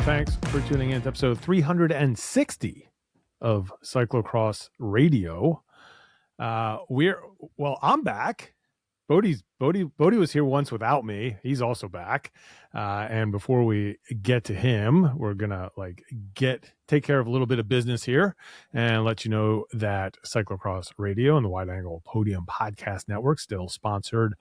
Thanks for tuning in to episode 360 of Cyclocross Radio. I'm back. Bodie was here once without me. He's also back. And before we get to him, we're gonna take care of a little bit of business here and let you know that Cyclocross Radio and the Wide Angle Podium Podcast Network still sponsored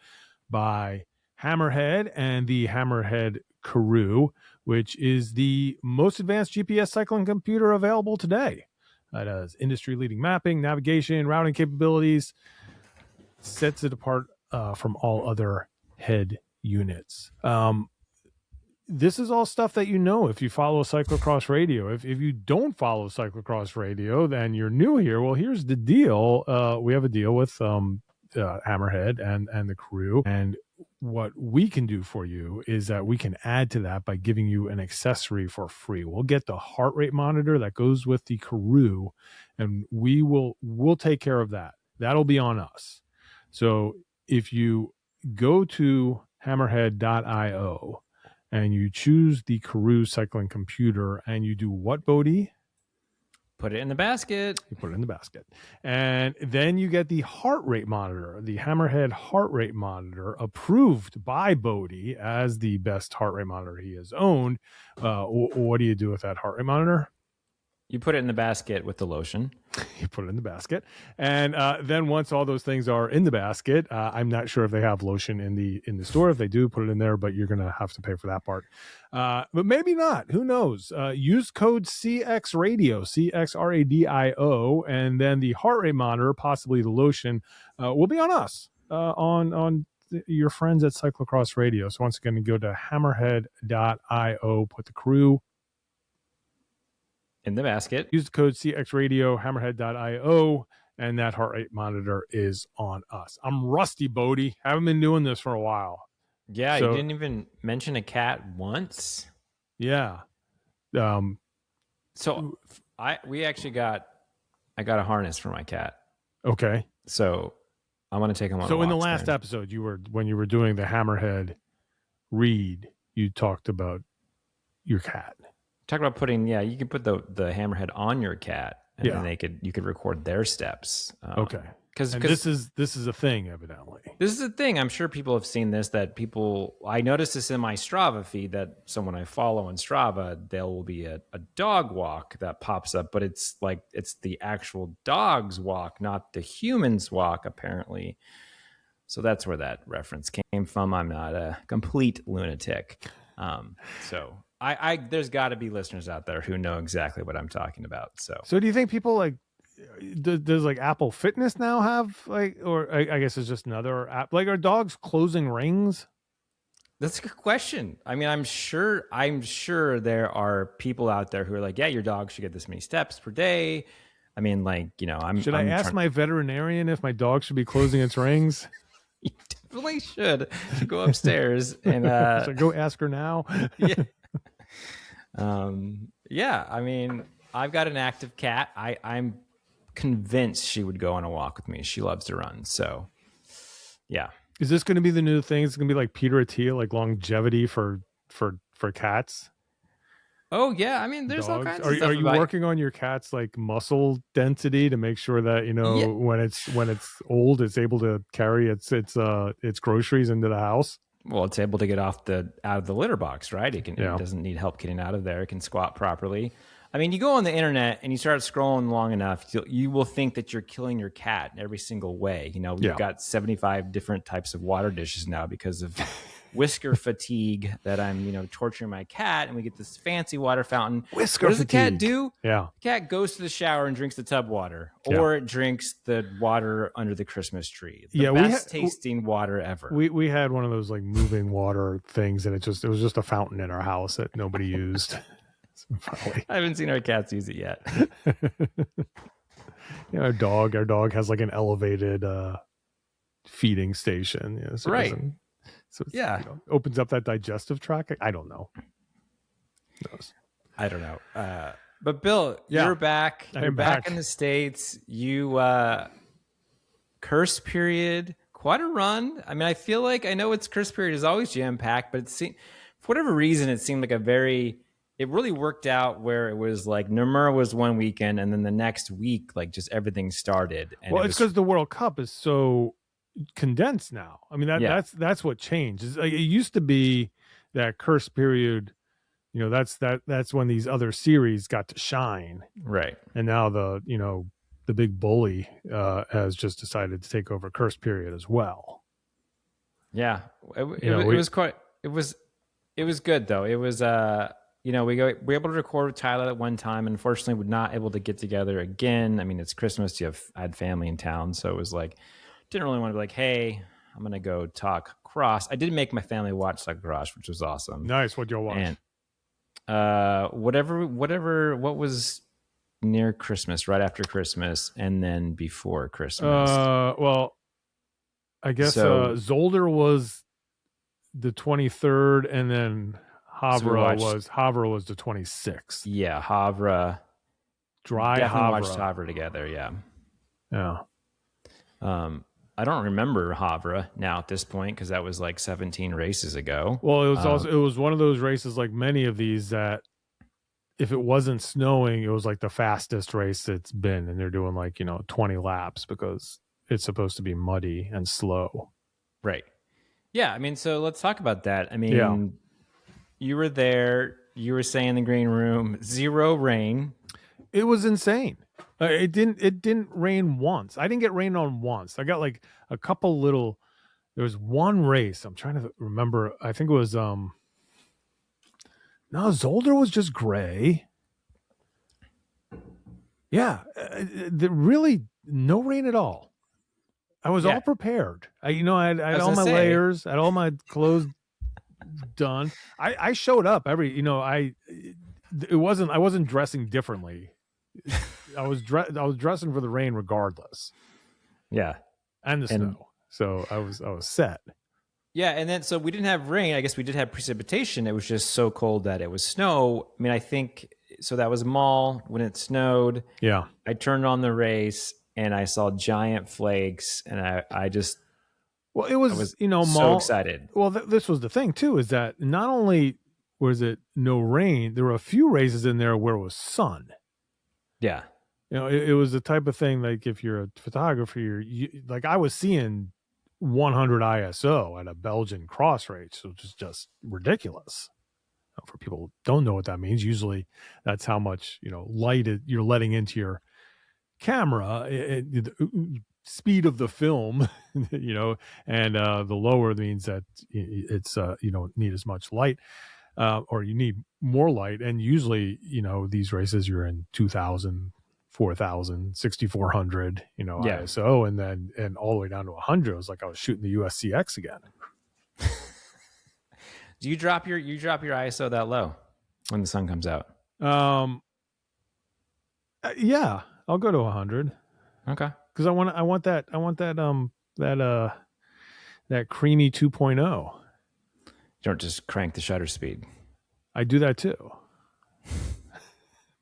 by Hammerhead and the Hammerhead Karoo, which is the most advanced GPS cycling computer available today. It has industry-leading mapping, navigation, routing capabilities, sets it apart from all other head units. This is all stuff that you know if you follow Cyclocross Radio. If you don't follow Cyclocross Radio, then you're new here. Well, here's the deal. We have a deal with Hammerhead and the Karoo, and what we can do for you is that we can add to that by giving you an accessory for free. We'll get the heart rate monitor that goes with the Karoo, and we'll take care of that. That'll be on us. So if you go to hammerhead.io and you choose the Karoo cycling computer and you do what, Bodie? Put it in the basket. You put it in the basket. And then you get the heart rate monitor, the Hammerhead heart rate monitor, approved by Bodie as the best heart rate monitor he has owned. What do you do with that heart rate monitor? You put it in the basket with the lotion. You put it in the basket. And then once all those things are in the basket, I'm not sure if they have lotion in the store. If they do, put it in there, but you're going to have to pay for that part. But maybe not. Who knows? Use code CXRadio, CXRADIO, and then the heart rate monitor, possibly the lotion, will be on us, on your friends at Cyclocross Radio. So once again, you go to hammerhead.io, put the Karoo in the basket. Use the code CXRadio, hammerhead.io, and that heart rate monitor is on us. I'm rusty, Bodie. Haven't been doing this for a while. Yeah, you didn't even mention a cat once. Yeah. So I got a harness for my cat. Okay. So I want to take him on. So in the last episode, when you were doing the Hammerhead read, you talked about your cat. Talk about you can put the Hammerhead on your cat, and then you could record their steps. Okay. Because this is a thing, evidently. This is a thing. I'm sure people have seen this. I noticed this in my Strava feed that someone I follow on Strava, there will be a dog walk that pops up, but it's the actual dog's walk, not the human's walk, apparently. So that's where that reference came from. I'm not a complete lunatic. So there's got to be listeners out there who know exactly what I'm talking about. So do you think people does Apple Fitness now have or I guess it's just another app? Are dogs closing rings? That's a good question. I mean, I'm sure there are people out there who are like, yeah, your dog should get this many steps per day. I mean, I ask my veterinarian if my dog should be closing its rings? You definitely should. Go upstairs and so go ask her now. Yeah. I mean, I've got an active cat. I'm convinced she would go on a walk with me. She loves to run. So yeah. Is this going to be the new thing? It's going to be like Peter Attia, like longevity for cats? Oh yeah. I mean, there's dogs. all kinds of stuff. Are you working on your cat's muscle density to make sure that, when it's old, it's able to carry its groceries into the house? Well, it's able to get out of the litter box, right? It doesn't need help getting out of there. It can squat properly. I mean, you go on the internet and you start scrolling long enough, you will think that you're killing your cat in every single way. We've got 75 different types of water dishes now because of whisker fatigue that I'm, torturing my cat, and we get this fancy water fountain. Whisker What does fatigue. The cat do? Yeah. The cat goes to the shower and drinks the tub water, or it drinks the water under the Christmas tree. The best tasting water ever. We had one of those like moving water things, and it was just a fountain in our house that nobody used. I haven't seen our cats use it yet. Our dog has like an elevated feeding station. So right. Opens up that digestive tract. I don't know. I don't know. But Bill, you're back. You're back in the States. You Kerstperiode, quite a run. I mean, I know it's Kerstperiode is always jam packed, but for whatever reason, it seemed like a very it really worked out where it was like Nomura was one weekend, and then the next week, like just everything started, and Well, it it's was because the World Cup is so condensed now. I mean, yeah, that's what changed. Like, it used to be that curse period. That's when these other series got to shine, right, and now the big bully has just decided to take over curse period as well. yeah. You know, It we was quite. It was good though. It was we were able to record with Tyler at one time. Unfortunately, we're not able to get together again. I mean, it's Christmas. I had family in town, so it was like didn't really want to be like, hey, I'm gonna go talk cross. I did make my family watch cyclocross, which was awesome. nice. What y'all watch? And what was near Christmas, right after Christmas, and then before Christmas. Well, I guess So Zolder was the 23rd, and then we watched Havre was the 26th. yeah, Havre. Dry Definitely watched Havre. Havre together, yeah. Yeah. I don't remember Havre now at this point because that was like 17 races ago. Well, it was one of those races like many of these that if it wasn't snowing, it was like the fastest race it's been, and they're doing like 20 laps because it's supposed to be muddy and slow. Right. Yeah, I mean, so let's talk about that. I mean, Yeah. you were there, you were saying in the green room, 0 rain. It was insane. It didn't rain once. I didn't get rained on once. I got like a couple little. There was one race. I'm trying to remember. I think it was no, Zolder was just gray. Yeah, really no rain at all. I was Yeah. all prepared. I had was all my gonna say. layers, I had all my clothes done. I showed up I wasn't dressing differently. I was dressing for the rain regardless, Yeah. and the snow. So I was set. Yeah, and then so we didn't have rain. I guess we did have precipitation. It was just so cold that it was snow. I mean, I think so. That was mall when it snowed. Yeah. I turned on the race and I saw giant flakes, and I just Well, it was, so mall. excited. Well, this was the thing too, is that not only was it no rain, there were a few races in there where it was sun. Yeah, It was the type of thing like if you're a photographer, like I was seeing 100 ISO at a Belgian cross race, which is just ridiculous. For people who don't know what that means, usually that's how much light you're letting into your camera, the speed of the film, and the lower means that it's you don't need as much light, or you need more light. And usually, these races you're in 2000, 4000, 6400, Yeah. ISO, and all the way down to 100. It was like I was shooting the USCX again. Do you drop your ISO that low when the sun comes out? Yeah, I'll go to 100 Okay. because I want that that creamy 2.0. You don't just crank the shutter speed. I do that too.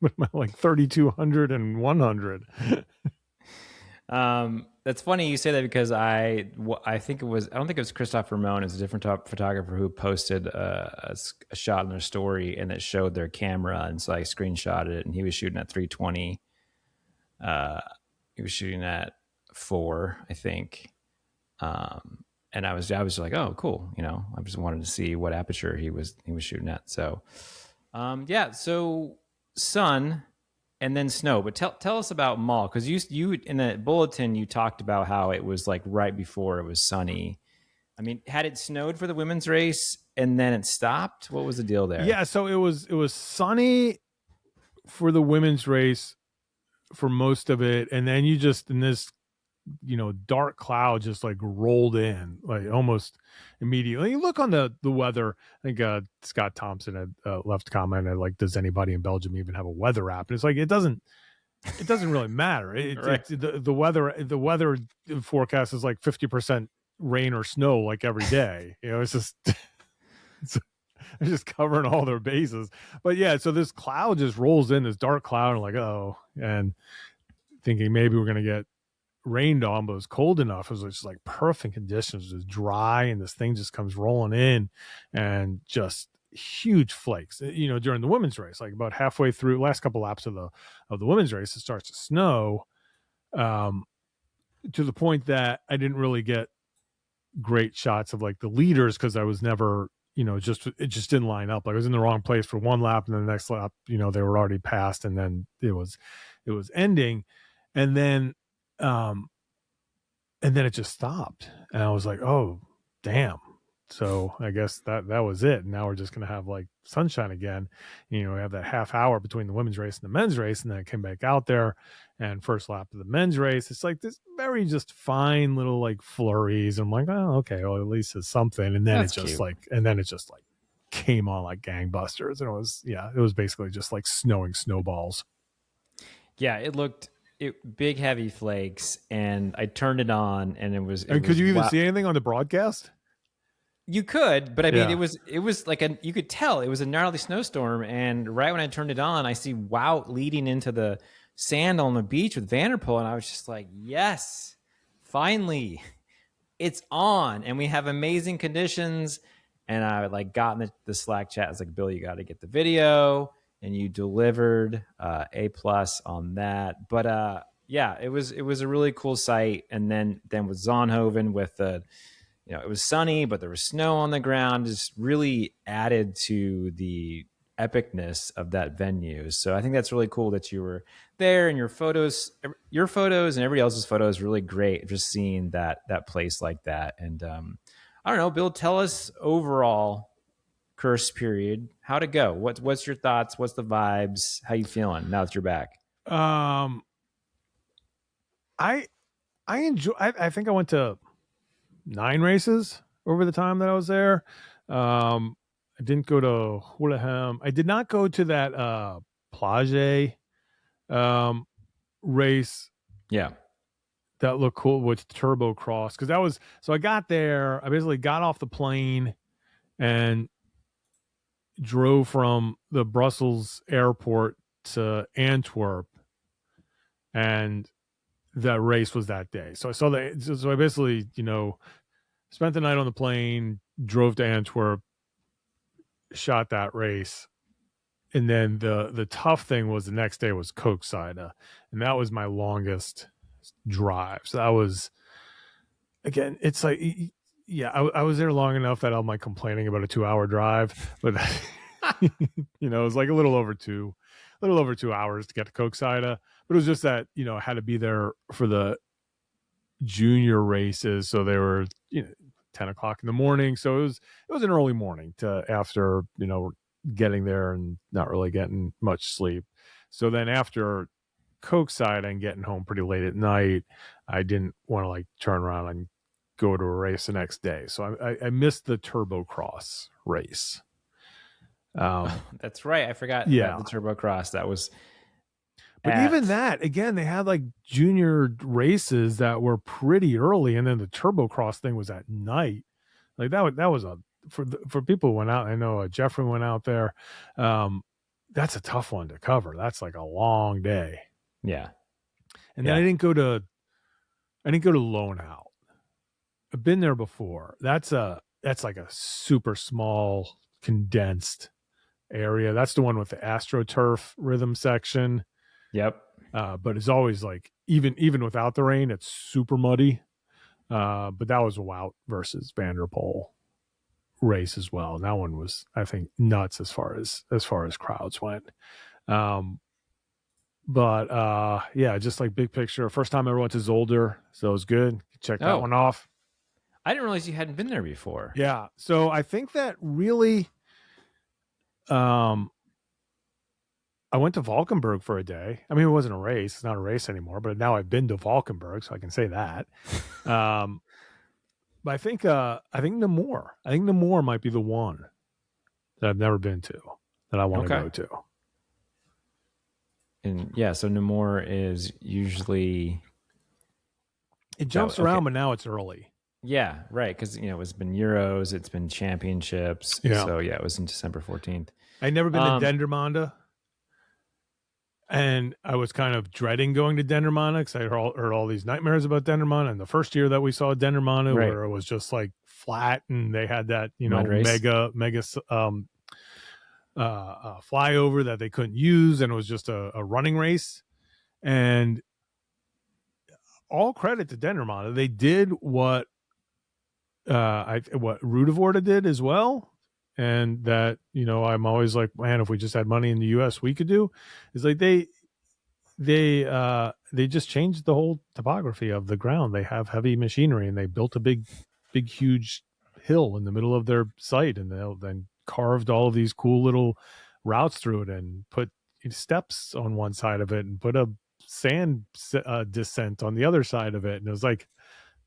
With my like 3200 and 100. That's funny you say that because I think it was, I don't think it was Christoph Ramon. It's a different photographer who posted a shot in their story and it showed their camera. And so I screenshotted it and he was shooting at 320. He was shooting at 4, I think. And I was like, oh, cool. I just wanted to see what aperture he was shooting at. So, yeah. So sun and then snow. But tell us about mall, because you in the bulletin you talked about how it was like right before it was sunny. I mean, had it snowed for the women's race and then it stopped? What was the deal there? Yeah, so it was sunny for the women's race for most of it, and then you just in this dark cloud just like rolled in like almost immediately. You look on the weather. I think Scott Thompson had left a comment like, does anybody in Belgium even have a weather app? And it's like it doesn't really matter. Right. The weather forecast is like 50% rain or snow like every day. It's just they're just covering all their bases. But yeah, so this cloud just rolls in, this dark cloud, and like, oh, and thinking maybe we're gonna get rained on, but it was cold enough. It was just like perfect conditions. It was dry, and this thing just comes rolling in and just huge flakes, during the women's race. Like about halfway through, last couple laps of the women's race, it starts to snow, to the point that I didn't really get great shots of like the leaders, because I was never, it just didn't line up. Like I was in the wrong place for one lap, and then the next lap, they were already passed, and then it was ending, and then it just stopped, and I was like, oh damn. So I guess that was it. And now we're just going to have like sunshine again. We have that half hour between the women's race and the men's race. And then I came back out there, and first lap of the men's race, it's like this very just fine little like flurries. I'm like, oh, okay, well, at least it's something. And then That's it just cute. like came on like gangbusters. And it was basically just like snowing snowballs. Yeah, it looked big, heavy flakes, and I turned it on, and Could you even see anything on the broadcast? You could, but I mean, Yeah. it was like you could tell it was a gnarly snowstorm. And right when I turned it on, I see Wout leading into the sand on the beach with Vanderpool, and I was just like, yes, finally, it's on, and we have amazing conditions. And I like got in the Slack chat. I was like, Bill, you got to get the video, and you delivered A+ on that. But yeah, it was a really cool sight. And then with Zonhoven with the. It was sunny, but there was snow on the ground. Just really added to the epicness of that venue. So I think that's really cool that you were there, and your photos and everybody else's photos really great. Just seeing that place like that. And I don't know, Bill, tell us overall Kerstperiode, how'd it go? What's your thoughts? What's the vibes? How you feeling now that you're back? I enjoy. I think I went to 9 races over the time that I was there. I didn't go to Houlihan. I did not go to that Plage race. Yeah. That looked cool with Turbo Cross, because that was, so I got there, I basically got off the plane and drove from the Brussels airport to Antwerp, and that race was that day. So I saw that. So I basically, spent the night on the plane, drove to Antwerp, shot that race. And then the tough thing was the next day was Koksijde, and that was my longest drive. So that was, again, it's like, yeah, I was there long enough that I'm like complaining about a 2-hour drive, but it was like a little over 2 hours to get to Koksijde. But it was just that, I had to be there for the junior races. So they were, 10 o'clock in the morning. So it was an early morning after, getting there and not really getting much sleep. So then after Koksijde and getting home pretty late at night, I didn't want to like turn around and go to a race the next day. So I missed the Turbo Cross race. That's right. I forgot about the Turbo Cross. That was. But even that, again, they had like junior races that were pretty early, and then the Turbo Cross thing was at night. Like that was for people who went out. I know Jeffrey went out there. That's a tough one to cover. That's like a long day. Yeah. And then I didn't go to Lone Out. I've been there before. That's like a super small condensed area. That's the one with the AstroTurf rhythm section. Yep. But it's always like, even without the rain, it's super muddy. But that was a Wout versus Vanderpool race as well. And that one was, I think, nuts as far as crowds went. But yeah, just like big picture. First time I ever went to Zolder, so it was good. Check that one off. I didn't realize you hadn't been there before. Yeah. So I think that really, I went to Valkenburg for a day. I mean, it wasn't a race. It's not a race anymore, but now I've been to Valkenburg, so I can say that. But I think Namur. I think Namur might be the one that I've never been to that I want to go to. And yeah, so Namur is usually, it jumps around, but now it's early. Yeah, right. Because it's been Euros, it's been championships. Yeah. So yeah, it was in December 14th. I'd never been to Dendermonde. And I was kind of dreading going to Dendermonde because I heard all these nightmares about Dendermonde. And the first year that we saw Dendermonde, where it was just like flat, and they had that, mega flyover that they couldn't use, and it was just a running race. And all credit to Dendermonde. They did what what Rudevoorda did as well. And that, I'm always like, man, if we just had money in the US, we could do is like they just changed the whole topography of the ground. They have heavy machinery, and they built a big, huge hill in the middle of their site, and they then carved all of these cool little routes through it, and put steps on one side of it, and put a sand descent on the other side of it. And it was like,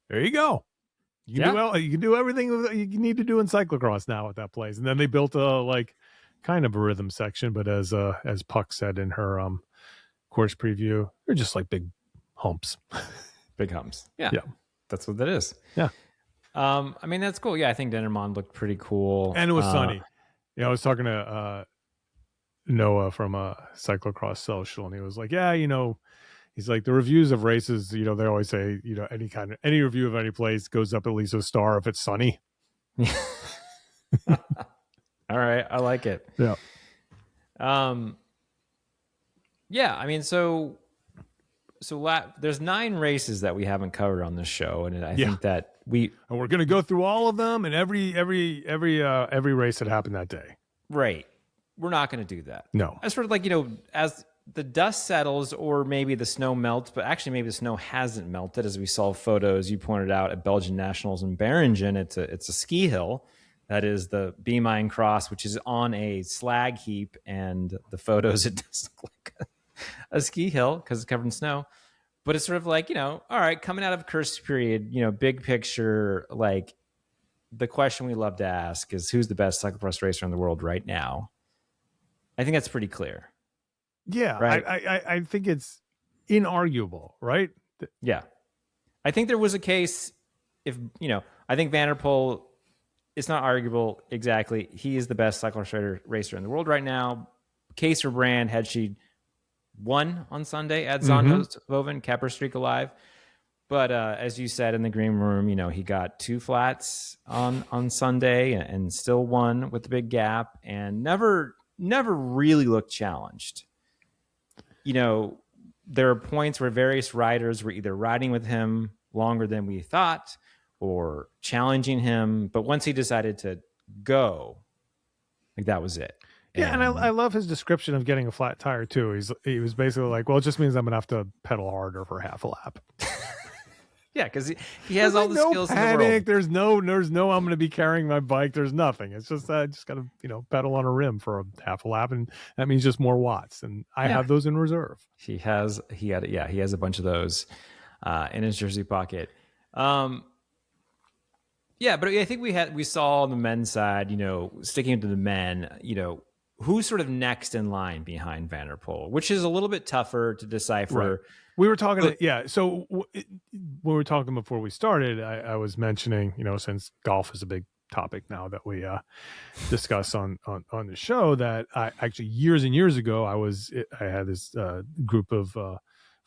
there you go. You can do everything you need to do in cyclocross now at that place. And then they built a kind of a rhythm section, but as Puck said in her course preview, they're just like big humps. Big humps. Yeah. Yeah. That's what that is. Yeah. I mean, that's cool. Yeah, I think Dendermonde looked pretty cool. And it was sunny. I was talking to Noah from Cyclocross Social, and he was like, yeah, he's like, the reviews of races, they always say, any review of any place goes up at least a star if it's sunny. All right. I like it. Yeah. Yeah. I mean, so there's 9 races that we haven't covered on this show. And I think that we're going to go through all of them and every race that happened that day. Right. We're not going to do that. No. As sort of like, as the dust settles, or maybe the snow melts, but actually maybe the snow hasn't melted, as we saw photos you pointed out at Belgian Nationals in Beringen. It's a ski hill. That is the B Mine Cross, which is on a slag heap, and the photos, it does look like a ski hill because it's covered in snow. But it's sort of like, all right, coming out of Kerstperiode, big picture, like the question we love to ask is, who's the best cyclocross racer in the world right now? I think that's pretty clear. Yeah, right. I think it's inarguable, right? Yeah. I think there was a case I think Van der Poel, it's not arguable exactly. He is the best cyclocross racer in the world right now. Case for Brand, had she won on Sunday at Zandvoort, kept her streak alive. But as you said in the green room, he got 2 flats on Sunday and still won with the big gap, and never really looked challenged. There are points where various riders were either riding with him longer than we thought or challenging him. But once he decided to go, that was it. Yeah, and I love his description of getting a flat tire too. He was basically like, well, it just means I'm going to have to pedal harder for half a lap. Yeah, because he has all the skills panic. in the world. There's no I'm going to be carrying my bike. There's nothing. It's just just got to pedal on a rim for a half a lap, and that means just more watts. And I have those in reserve. He has a bunch of those in his jersey pocket. But I think we saw on the men's side, sticking to the men, who's sort of next in line behind Van der Poel, which is a little bit tougher to decipher. Right. We were talking, so when we were talking before we started, I was mentioning, since golf is a big topic now that we discuss on the show, that I actually years and years ago, I had this group of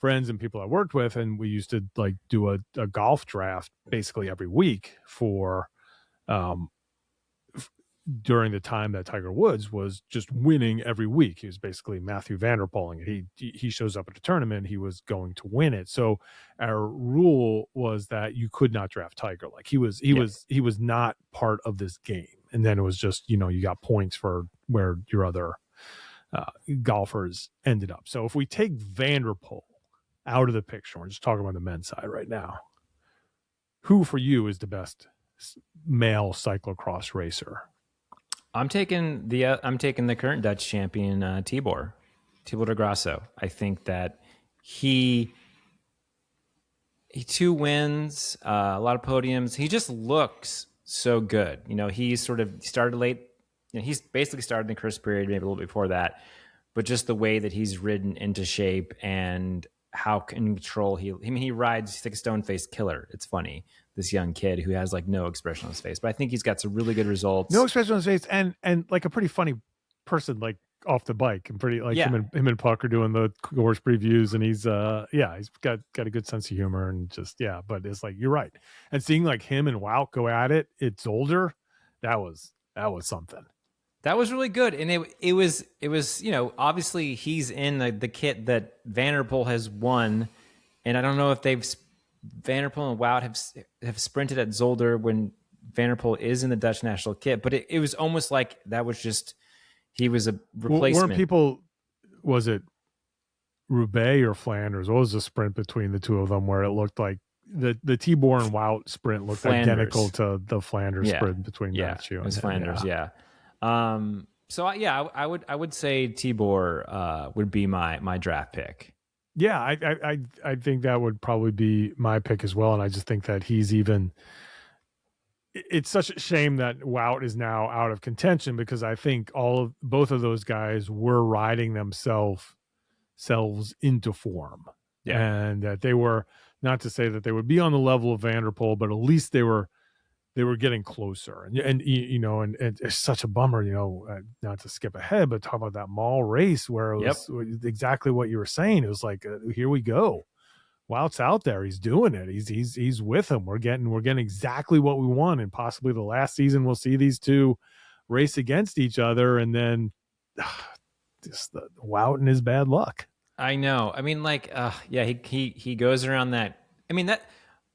friends and people I worked with, and we used to do a golf draft basically every week for during the time that Tiger Woods was just winning every week. He was basically Matthew Van Der Poeling it. He shows up at a tournament, he was going to win it. So our rule was that you could not draft Tiger. He was not part of this game. And then it was just, you got points for where your other golfers ended up. So if we take Van der Poel out of the picture, we're just talking about the men's side right now, who for you is the best male cyclocross racer? I'm taking the current Dutch champion, Tibor de Grasso. I think that he 2 wins, a lot of podiums. He just looks so good. He sort of started late. He's basically started in the Kerstperiode, maybe a little bit before that, but just the way that he's ridden into shape and how in control he rides. He's like a stone-faced killer. It's funny, this young kid who has no expression on his face, but I think he's got some really good results. No expression on his face, and a pretty funny person, off the bike, and pretty him and Puck are doing the course previews, and he's he's got a good sense of humor, and just but it's you're right, and seeing him and Wout go at it, it's older, that was something. That was really good, and it was obviously he's in the kit that Vanderpool has won, and I don't know if Vanderpool and Wout have sprinted at Zolder when Vanderpool is in the Dutch national kit, but it was almost like that was just he was a replacement. Weren't people? Was it Roubaix or Flanders? What was the sprint between the two of them where it looked like the Tibor and Wout sprint looked identical to the Flanders sprint between Matthew and Flanders? Yeah. So I would say Tibor would be my draft pick. Yeah, I think that would probably be my pick as well, and I just think that he's even. It's such a shame that Wout is now out of contention because I think both of those guys were riding themselves into form, and that they were, not to say that they would be on the level of Vanderpool, but at least they were getting closer. And it's such a bummer, not to skip ahead, but talk about that mall race where it was exactly what you were saying. It was like, here we go. Wout's out there. He's doing it. He's with him. We're getting exactly what we want. And possibly the last season we'll see these two race against each other, and then just the Wout and his bad luck. I know. I mean, he goes around that. I mean, that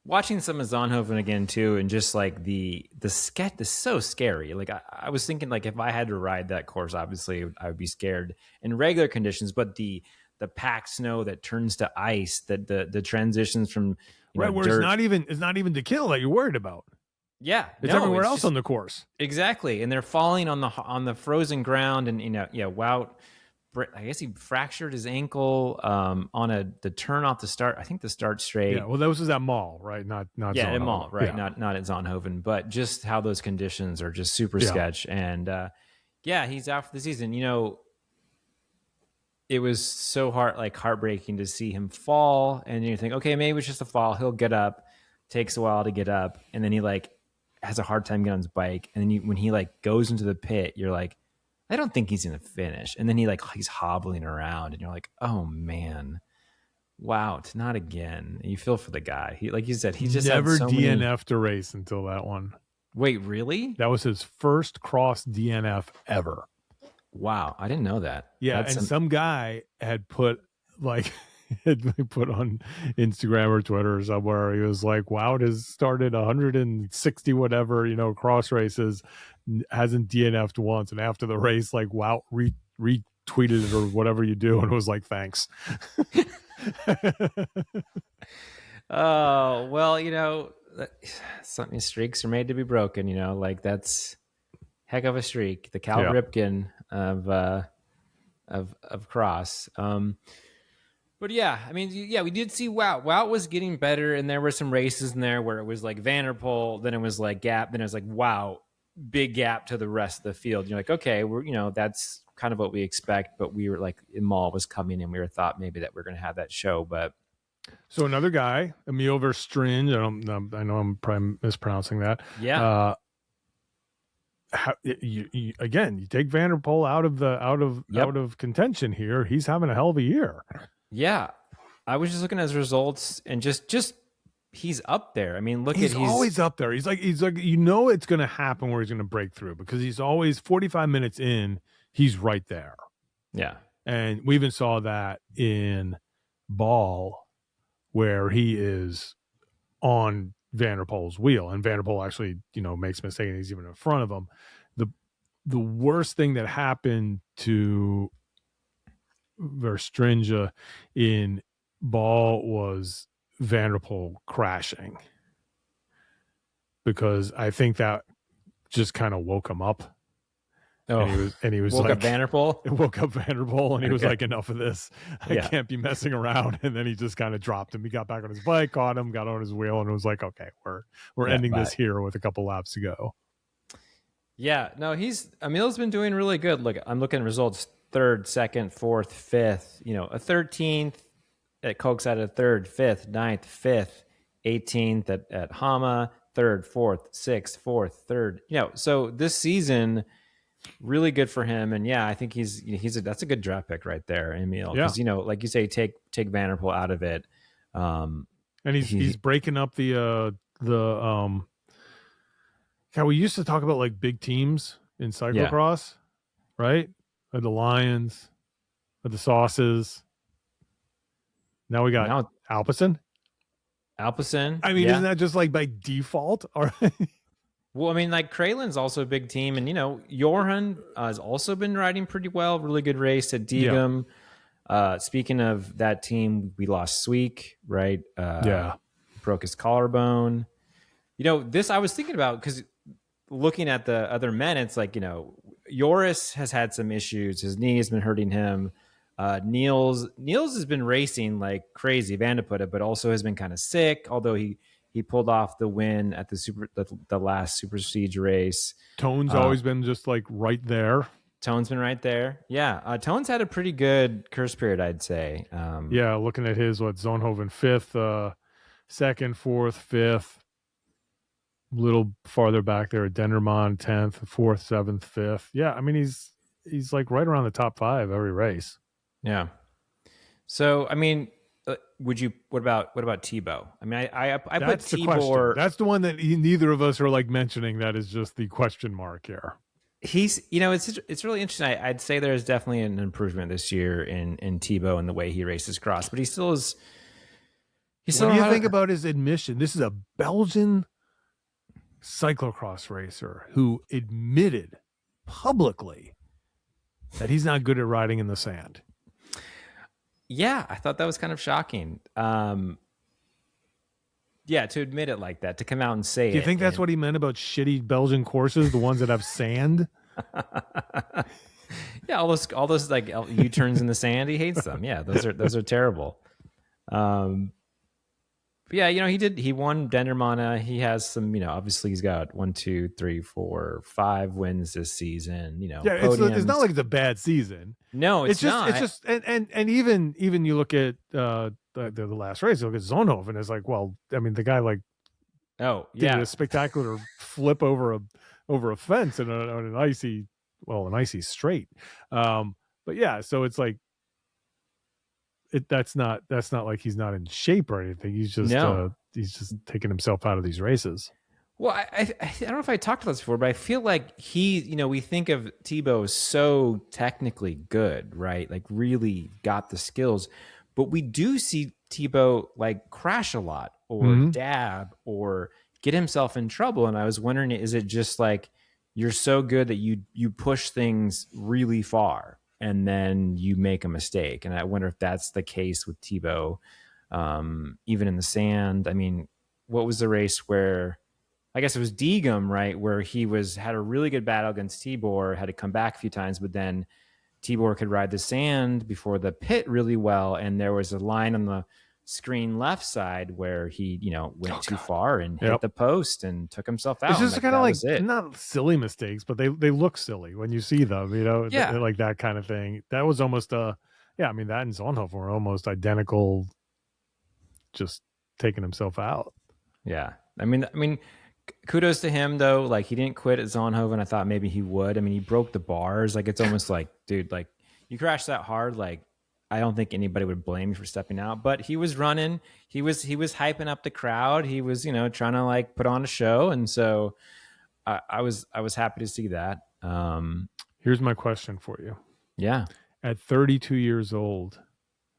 watching some of Zonhoven again too, and just like the sketch is so scary. Like I was thinking, like if I had to ride that course, obviously I would be scared in regular conditions, but the packed snow that turns to ice, that the transitions from where dirt. it's not even the kill that you're worried about. Yeah, it's everywhere else on the course. Exactly, and they're falling on the frozen ground, and Wout, I guess he fractured his ankle on the turn off the start. I think the start straight. Yeah, well, that was at Mall, right? Not yeah, Zonhoven. At Mall, right? Yeah. Not at Zonhoven, but just how those conditions are just super sketch. And he's out for the season. It was so heartbreaking to see him fall, and you think, okay, maybe it's just a fall. He'll get up. Takes a while to get up, and then he has a hard time getting on his bike. And then when he goes into the pit, you're like, I don't think he's gonna finish. And then he's hobbling around, and you're like, oh man, wow, not again. And you feel for the guy. He, like you said, he just never DNF'd a race until that one. Wait, really? That was his first cross DNF ever. Wow, I didn't know that. Yeah, some guy had put on Instagram or Twitter or somewhere, he was like, Wout has started 160 whatever, cross races, hasn't DNF'd once. And after the race, Wout retweeted it or whatever you do, and it was like, thanks. Oh, well, some streaks are made to be broken, that's heck of a streak. The Cal Ripken of cross. But yeah, I mean, we did see Wout. Wout was getting better, and there were some races in there where it was like Vanderpool, then it was like gap, then it was like Wout, big gap to the rest of the field. And you're like, okay, we're that's kind of what we expect, but we were like, Mall was coming, and we were thought maybe that we're going to have that show, but. So another guy, Emil Verstringe. I know I'm probably mispronouncing that. Yeah. You take Vanderpool out of contention here. He's having a hell of a year. Yeah, I was just looking at his results, and just he's up there. I mean, he's always up there. He's like it's going to happen where he's going to break through, because he's always 45 minutes in. He's right there. Yeah, and we even saw that in Ball, where he is on Vanderpool's wheel, and Vanderpool actually makes a mistake, and he's even in front of him. The worst thing that happened to Verstringe in Ball was Vanderpool crashing, because I think that just kind of woke him up. Oh, and he was woke up Vanderpool. Woke up Vanderpool, and he was like, "Enough of this! I can't be messing around." And then he just kind of dropped him. He got back on his bike, caught him, got on his wheel, and it was like, "Okay, we're ending this here with a couple laps to go." Yeah, no, Emil's been doing really good. Look, I'm looking at results: 3rd, 2nd, 4th, 5th. A 13th at Cokes out of 3rd, 5th, 9th, 5th, 18th at Hama, 3rd, 4th, 6th, 4th, 3rd. So this season. Really good for him, and I think that's a good draft pick right there, Emil. Because like you say, take Vanderpool out of it, and he's breaking up the we used to talk about big teams in cyclocross, right? Or the Lions, or the Sauces. Now we got Now Alpecin. Alpecin, I mean, isn't yeah. that just like by default? Or Well, I mean, like Kralen's also a big team, and Johan has also been riding pretty well. Really good race at yeah, Diegem. Speaking of that team, we lost Sweek, right? yeah. Broke his collarbone. This I was thinking about because looking at the other men, it's like, Joris has had some issues. His knee has been hurting him. Niels has been racing like crazy, Van de Putte, but also has been kind of sick, although he pulled off the win at the last Super Siege race. Tone's always been just like right there. Tone's been right there. Yeah. Tone's had a pretty good Kerstperiode, I'd say. Yeah, looking at his, Zonhoven 5th, 2nd, 4th, 5th. Little farther back there, Dendermonde 10th, 4th, 7th, 5th. Yeah, I mean he's like right around the top 5 every race. Yeah. So I mean, what about Tebow? I mean, I put That's the question. Tibor. That's the one that neither of us are like mentioning. That is just the question mark here. He's, it's really interesting. I'd say there's definitely an improvement this year in Tebow and the way he races cross, but he still is. What do you think about his admission? This is a Belgian cyclocross racer who admitted publicly that he's not good at riding in the sand. Yeah, I thought that was kind of shocking. Yeah, to admit it like that, to come out and say it. Do you think that's what he meant about shitty Belgian courses, the ones that have sand? Yeah, all those like U-turns in the sand, he hates them. Yeah, those are terrible. But yeah, he won Dendermonde. He has some, obviously he's got 1, 2, 3, 4, 5 wins this season. Yeah, it's not like it's a bad season. No, it's not. It's just and even you look at the last race, you look at Zonhoven, it's like, well, I mean, the guy like did a spectacular flip over a fence on an icy straight. But yeah, so it's like that's not like he's not in shape or anything. He's just taking himself out of these races. Well, I don't know if I talked about this before, but I feel like we think of Tebow as so technically good, right? Like really got the skills, but we do see Tebow like crash a lot or dab or get himself in trouble. And I was wondering, is it just like you're so good that you push things really far and then you make a mistake? And I wonder if that's the case with Tebow, even in the sand. I mean, what was the race where, I guess it was Diegem, right, where he had a really good battle against Tibor, had to come back a few times, but then Tibor could ride the sand before the pit really well, and there was a line on the screen left side where he, went too far and hit the post and took himself out. It's just kind of like not silly mistakes, but they look silly when you see them, like that kind of thing. That was almost I mean, that and Zonhoven were almost identical, just taking himself out. Yeah. I mean, kudos to him though. Like he didn't quit at Zonhoven. I thought maybe he would. I mean, he broke the bars. Like it's almost like, dude, like you crashed that hard. Like I don't think anybody would blame you for stepping out, but he was running. He was hyping up the crowd. He was, trying to like put on a show. And so I was happy to see that. Here's my question for you. Yeah. At 32 years old,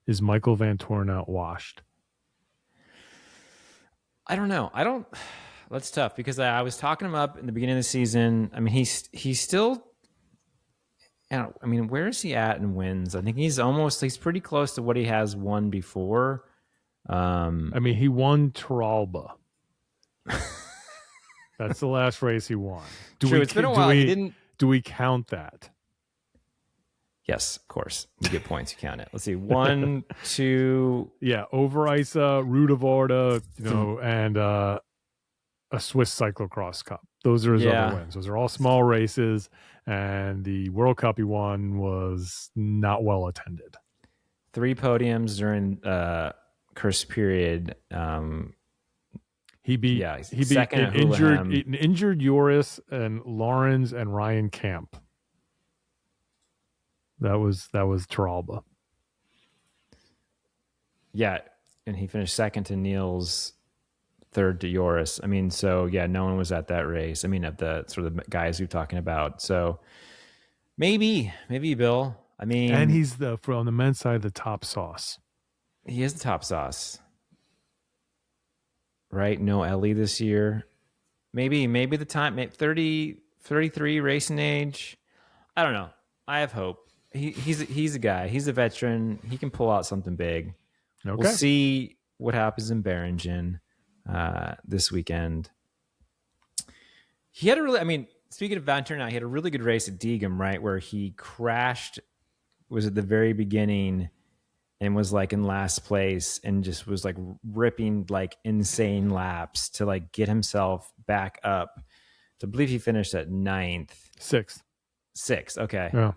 is Michael Van Toorn washed? I don't know. That's tough because I was talking him up in the beginning of the season. I mean, he's still, I mean, where is he at in wins? I think he's pretty close to what he has won before. I mean, he won Tiralba. That's the last race he won. It's been a while. Do we count that? Yes, of course. You get points. You count it. Let's see. 1, 2. Yeah, Overijse, Rudevorde, and a Swiss Cyclocross Cup. Those are his other wins. Those are all small races, and the World Cup he won was not well attended. 3 podiums during Kerstperiode. He beat an injured Joris and Lawrence and Ryan Camp. That was Tiralba. Yeah, and he finished second to Niels, third to Joris. I mean, so yeah, no one was at that race. I mean, of the sort of guys you're talking about. So Maybe Bill. I mean, And he's on the men's side, the top sauce. he is the top sauce, right? No Ellie this year. Maybe the time, 30, 33 racing age. I don't know. I have hope. He's a guy. He's a veteran. He can pull out something big. Okay. We'll see what happens in Beringen this weekend. He had a really, I mean, speaking of Van Turnout, he had a really good race at Diegem, right? Where he crashed, was at the very beginning and was like in last place and just was like ripping like insane laps to like get himself back up. To believe he finished at 9th. Sixth. Okay. Yeah.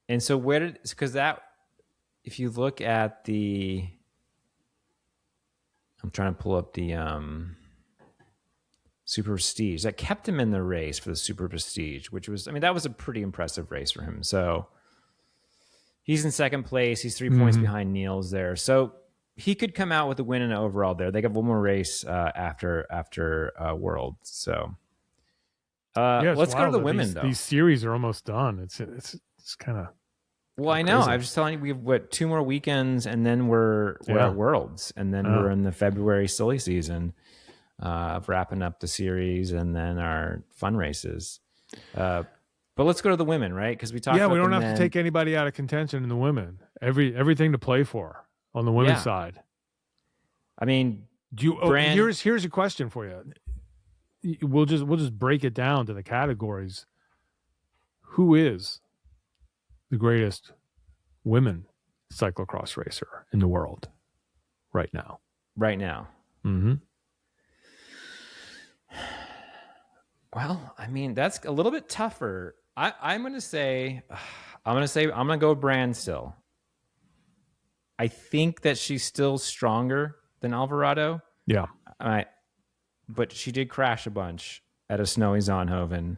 And so because that, if you look at I'm trying to pull up the Super Prestige, that kept him in the race for the Super Prestige, which was, I mean, that was a pretty impressive race for him. So he's in second place. He's 3 points behind Niels there. So he could come out with a win and an overall there. They got one more race after World. So let's go to the women, though. These series are almost done. It's kind of. Well, I know. I was just telling you, we have 2 more weekends, and then we're at Worlds, and then we're in the February silly season of wrapping up the series, and then our fun races. But let's go to the women, right? Because we talked. Yeah, we don't have to take anybody out of contention in the women. Everything to play for on the women's side. I mean, here's a question for you. We'll just break it down to the categories. Who is the greatest women cyclocross racer in the world right now? Right now. Mm-hmm. Well, I mean, that's a little bit tougher. I'm going to go Brand still. I think that she's still stronger than Alvarado. Yeah. But she did crash a bunch at a snowy Zonhoven.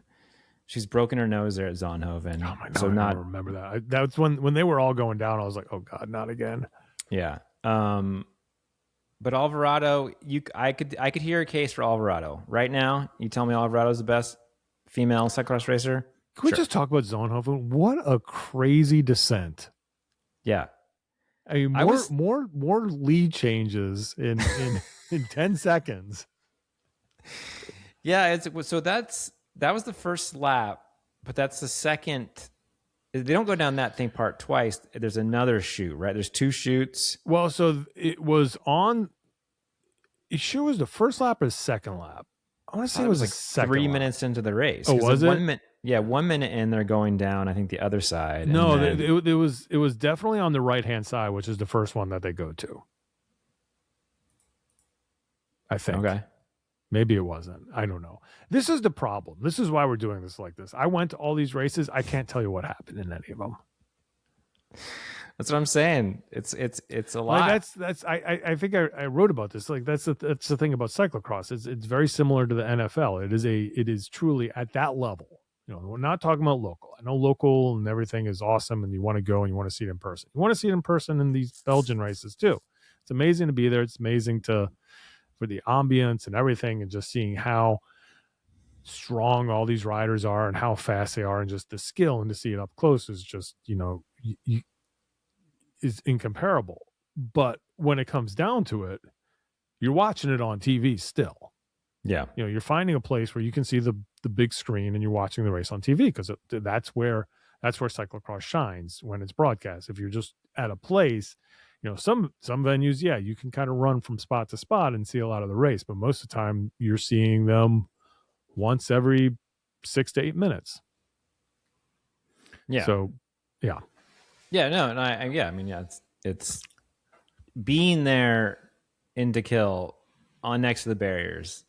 She's broken her nose there at Zonhoven. Oh my God, so I remember that. That's when they were all going down. I was like, oh God, not again. Yeah. But Alvarado, I could hear a case for Alvarado right now. You tell me Alvarado's the best female cyclocross racer. Can we just talk about Zonhoven? What a crazy descent! Yeah, I mean, more lead changes in 10 seconds. Yeah, that was the first lap, but that's the second. They don't go down that thing part twice. There's another chute, right? There's 2 chutes. Well, so it was on. It sure was the first lap or the second lap. I want to say it was like 3 minutes into the race. Oh, was it? 1 minute. Yeah, 1 minute in, they're going down. I think the other side. No, it was definitely on the right hand side, which is the first one that they go to. I think. Okay. Maybe it wasn't. I don't know. This is the problem. This is why we're doing this like this. I went to all these races. I can't tell you what happened in any of them. That's what I'm saying. It's a lot. Like I think I wrote about this. Like that's the thing about cyclocross. It's very similar to the NFL. It is truly at that level. You know, we're not talking about local. I know local and everything is awesome, and you want to go and you want to see it in person. You want to see it in person in these Belgian races too. It's amazing to be there. It's amazing for the ambience and everything, and just seeing how strong all these riders are and how fast they are, and just the skill, and to see it up close is just, is incomparable. But when it comes down to it, you're watching it on TV still. Yeah. You're finding a place where you can see the big screen and you're watching the race on TV, because that's where cyclocross shines when it's broadcast. If you're just at a place, some venues, you can kind of run from spot to spot and see a lot of the race, but most of the time you're seeing them once every 6 to 8 minutes. Yeah. So, yeah. Yeah, no, and it's being there in DeKill on next to the barriers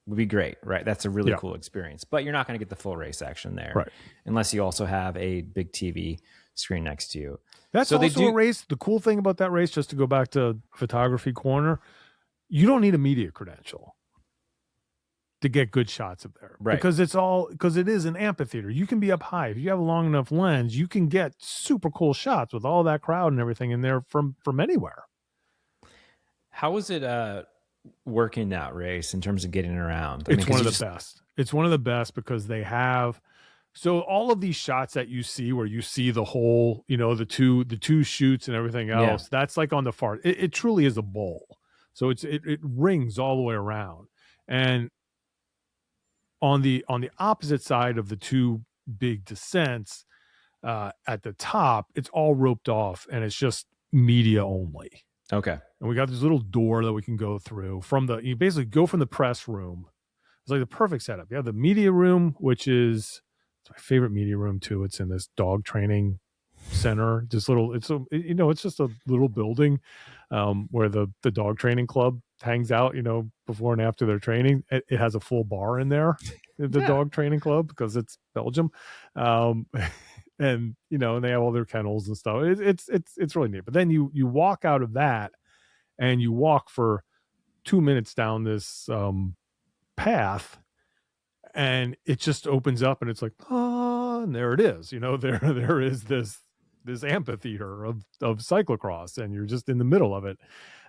would be great, right? That's a really cool experience, but you're not going to get the full race action there, right? Unless you also have a big TV screen next to you. That's so also a race. The cool thing about that race, just to go back to photography corner, you don't need a media credential to get good shots of there, right? Because it is an amphitheater. You can be up high. If you have a long enough lens, you can get super cool shots with all that crowd and everything in there from anywhere. How was it working that race in terms of getting around? It's one of the best. It's one of the best because they have So all of these shots that you see where you see the whole, the two shoots and everything Yeah. else, that's like on the far, it truly is a bowl. So it rings all the way around. And on the opposite side of the two big descents, at the top, it's all roped off and it's just media only. Okay. And we got this little door that we can go through you basically go from the press room. It's like the perfect setup. You have the media room, which is it's my favorite media room too. It's in this dog training center. It's just a little building where the dog training club hangs out, before and after their training. It has a full bar in there, the dog training club, because it's Belgium. And they have all their kennels and stuff. It's really neat. But then you walk out of that and you walk for 2 minutes down this path, and it just opens up and it's like, and there it is. There is this amphitheater of cyclocross, and you're just in the middle of it.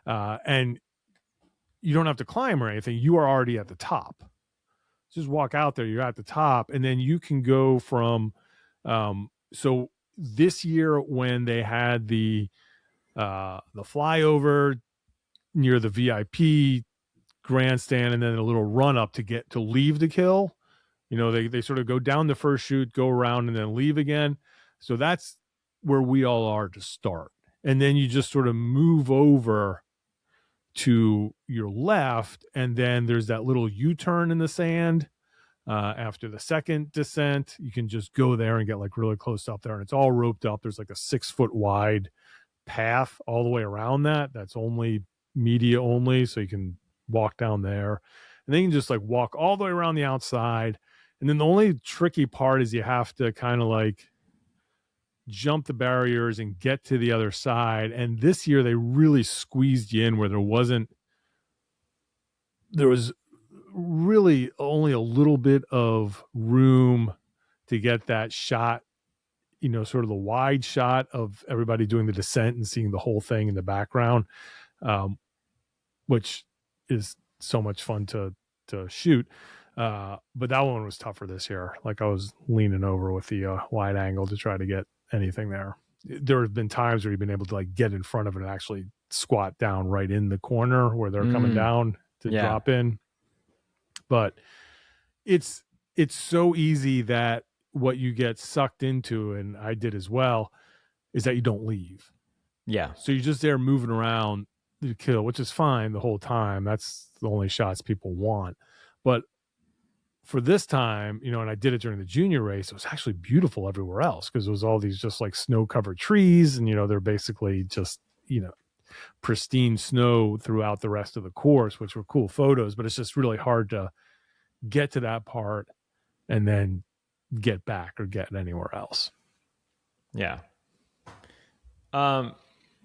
And you don't have to climb or anything. You are already at the top. Just walk out there, you're at the top, and then you can go from so this year when they had the flyover near the VIP grandstand and then a little run up to leave the kill, they sort of go down the first chute, go around, and then leave again. So that's where we all are to start. And then you just sort of move over to your left, and then there's that little U-turn in the sand. After the second descent, you can just go there and get like really close up there, and it's all roped up. There's like a 6-foot wide path all the way around that's only media only, so you can walk down there, and then you can just like walk all the way around the outside. And then the only tricky part is you have to kind of like jump the barriers and get to the other side. And this year they really squeezed you in where there was really only a little bit of room to get that shot, sort of the wide shot of everybody doing the descent and seeing the whole thing in the background, which is so much fun to shoot. But that one was tougher this year. Like I was leaning over with the wide angle to try to get anything there. There have been times where you've been able to like get in front of it and actually squat down right in the corner where they're coming down to drop in. But it's so easy that what you get sucked into, and I did as well, is that you don't leave. Yeah. So you're just there moving around the kill, which is fine the whole time. That's the only shots people want. But for this time, and I did it during the junior race, it was actually beautiful everywhere else because it was all these just like snow-covered trees, and they're basically just pristine snow throughout the rest of the course, which were cool photos. But it's just really hard to get to that part and then get back or get anywhere else. Yeah.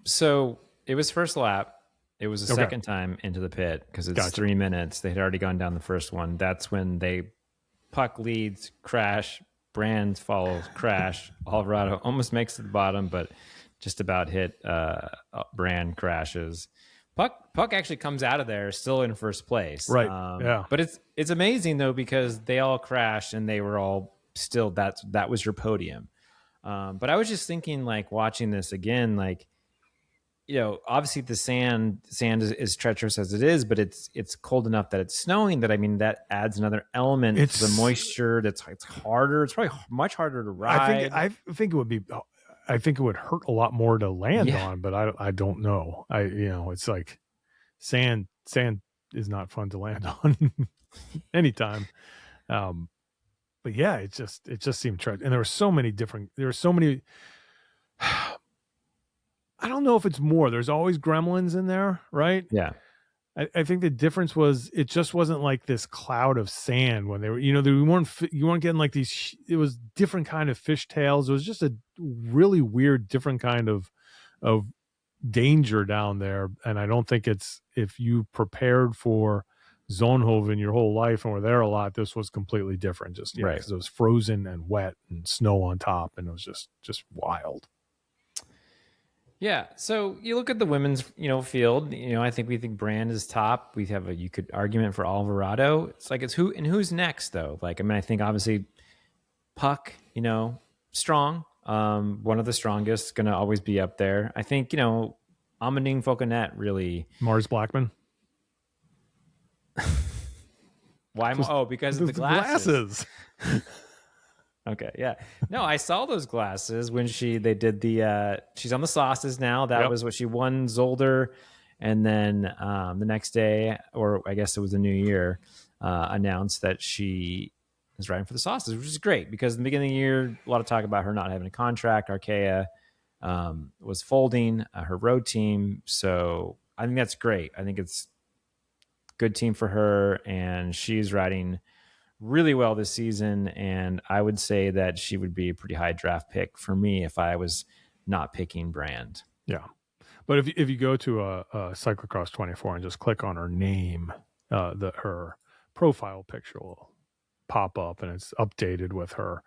So it was first lap. It was the second time into the pit because it's 3 minutes. They had already gone down the first one. That's when puck leads, crash, Brand follows, crash. Alvarado almost makes it to the bottom, but just about hit. Brand crashes. Puck actually comes out of there still in first place. Right. Yeah. But it's amazing though, because they all crashed and they were all still, that was your podium. But I was just thinking, like, watching this again, like, obviously the sand is treacherous as it is, but it's cold enough that it's snowing. That, I mean, that adds another element to the moisture. It's harder. It's probably much harder to ride. I think it would hurt a lot more to land on, but I don't know. It's like sand is not fun to land on anytime. But yeah, it just seemed treacherous, and there were so many. I don't know if it's more. There's always gremlins in there, right? Yeah. I think the difference was it just wasn't like this cloud of sand when they were, you weren't getting like these. It was different kind of fishtails. It was just a really weird, different kind of danger down there. And I don't think if you prepared for Zonhoven your whole life and were there a lot, this was completely different. Just right, because it was frozen and wet and snow on top, and it was just wild. Yeah. So you look at the women's, field, I think we think Brand is top. We have argument for Alvarado. It's like, who's next though? Like, I mean, I think obviously Puck, strong. One of the strongest, going to always be up there. I think, Amadine Fauconnet really. Mars Blackman. Why? Because of the glasses. Okay, yeah. No, I saw those glasses when they did the. She's on the sauces now. That was what she won Zolder, and then the next day, or I guess it was the New Year, announced that she is riding for the sauces, which is great because in the beginning of the year, a lot of talk about her not having a contract. Arkea was folding her road team, so I think that's great. I think it's a good team for her, and she's riding really well this season, and I would say that she would be a pretty high draft pick for me if I was not picking brand. Yeah, but if you go to a Cyclocross 24 and just click on her name, her profile picture will pop up, and it's updated with her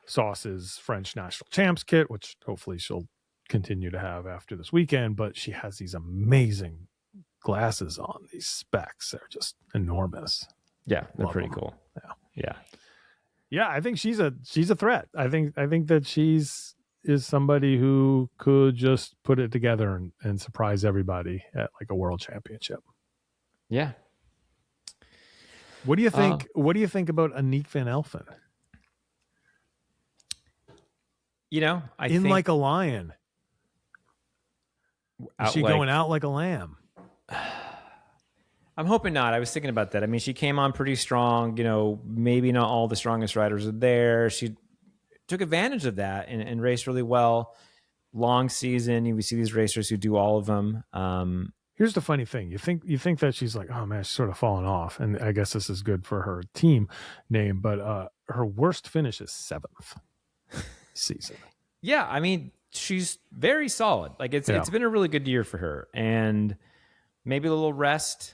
Sauce's French National Champs kit, which hopefully she'll continue to have after this weekend. But she has these amazing glasses on, these specs. They're just enormous. Yeah, they're pretty cool. Yeah. I think she's a threat. I think that is somebody who could just put it together and surprise everybody at like a world championship. Yeah. What do you think? What do you think about Aniek van Elfen? I think like a lion. Is she going out like a lamb? I'm hoping not. I was thinking about that. I mean, she came on pretty strong. Maybe not all the strongest riders are there. She took advantage of that and raced really well. Long season. We see these racers who do all of them. Here's the funny thing. You think that she's like, oh man, she's sort of fallen off. And I guess this is good for her team name, but her worst finish is 7th season. Yeah. I mean, she's very solid. Like it's been a really good year for her, and maybe a little rest.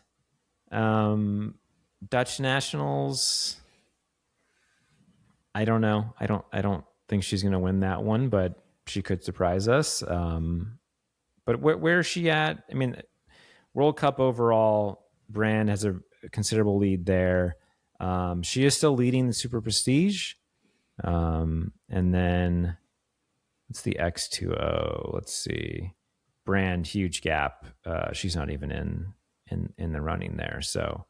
Dutch Nationals, I don't know. I don't think she's going to win that one, but she could surprise us. But where is she at? I mean, World Cup overall, Brand has a considerable lead there. She is still leading the Super Prestige. And then it's the X2O. Let's see. Brand, huge gap. She's not even in the running there. So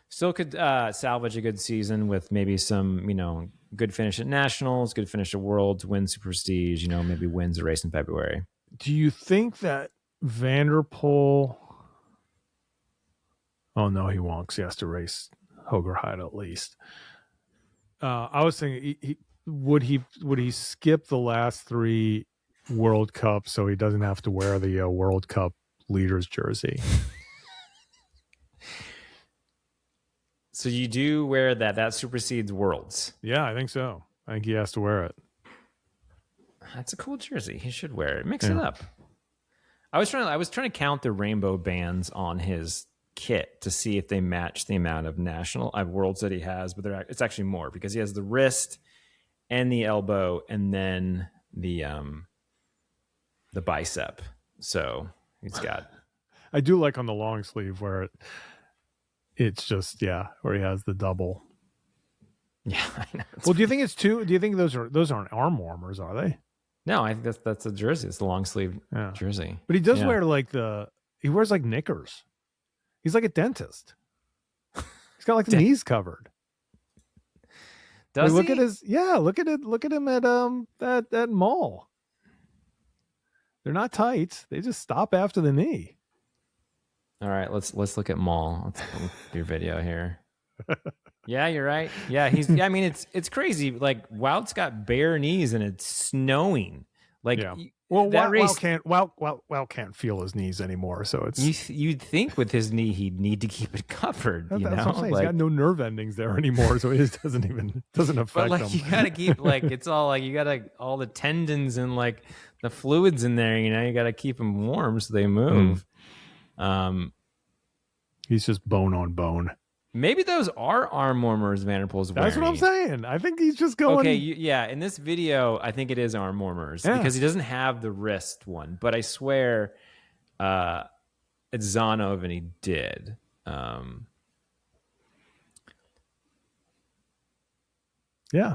still could salvage a good season with maybe some, good finish at Nationals, good finish at Worlds, win Super Prestige, maybe wins a race in February. Do you think that Vanderpool... Oh, no, he won't, 'cause he has to race Hogerheide at least. I was thinking, would he skip the last 3 World Cups so he doesn't have to wear the World Cup leaders jersey? So you do wear that supersedes Worlds? Yeah, I think so. I think he has to wear it. That's a cool jersey. He should wear it. Mix it up. I was trying to count the rainbow bands on his kit to see if they match the amount of Worlds that he has, but it's actually more because he has the wrist and the elbow and then the bicep. So he's got. I do like on the long sleeve where it's just where he has the double. Yeah, I know. Well, do you think it's 2? Do you think those aren't arm warmers? Are they? No, I think that's a jersey. It's the long sleeve jersey. But he does wear he wears like knickers. He's like a dentist. He's got like the knees covered. Does look he? At his look at him at that mall. They're not tight. They just stop after the knee. All right, let's look at Maul. Let's do your video here. Yeah, you're right. Yeah, I mean, it's crazy. Like Wout's got bare knees and it's snowing. Like, well, Wout can't feel his knees anymore. So it's you'd think with his knee he'd need to keep it covered. That's what I'm saying. He's got no nerve endings there anymore, so it just doesn't affect but like him. You gotta keep it's all like you gotta all the tendons and like the fluids in there. You gotta keep them warm so they move. He's just bone on bone. Maybe those are arm warmers Vanderpool's wearing. That's what I'm saying. I think he's just going. Okay, in this video, I think it is arm warmers because he doesn't have the wrist one. But I swear, it's Zonov and he did. Yeah.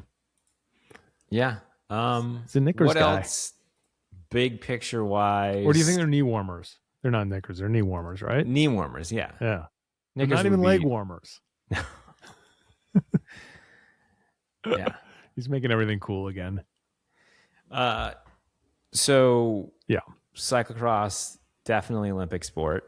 Yeah. He's a knickers What guy. else? Big picture wise, Or do you think they're knee warmers? They're not knickers. They're knee warmers, right? knee warmers? Yeah. Yeah. Knickers Not even would leg be- warmers. Yeah. He's making everything cool again. So Yeah. cyclocross, definitely Olympic sport.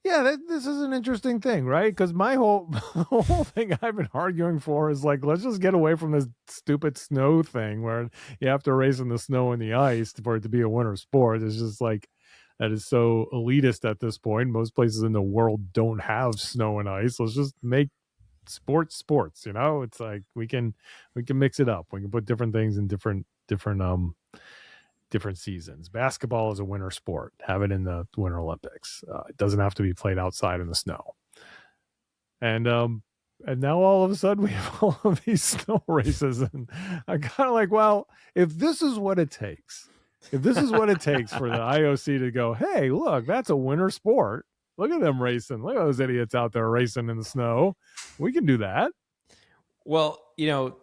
Yeah, this is an interesting thing, right? Because my whole the whole thing I've been arguing for is like, let's just get away from this stupid snow thing where you have to race in the snow and the ice for it to be a winter sport. It's just like that is so elitist at this point. Most places in the world don't have snow and ice. Let's just make sports. You know, it's like we can mix it up. We can put different things in different seasons. Basketball is a winter sport. Have it in the Winter Olympics. It doesn't have to be played outside in the snow. And now all of a sudden we have all of these snow races, and I'm kind of like, well, if this is what it takes for the IOC to go, hey, look, that's a winter sport. Look at them racing. Look at those idiots out there racing in the snow. We can do that. Well, you know,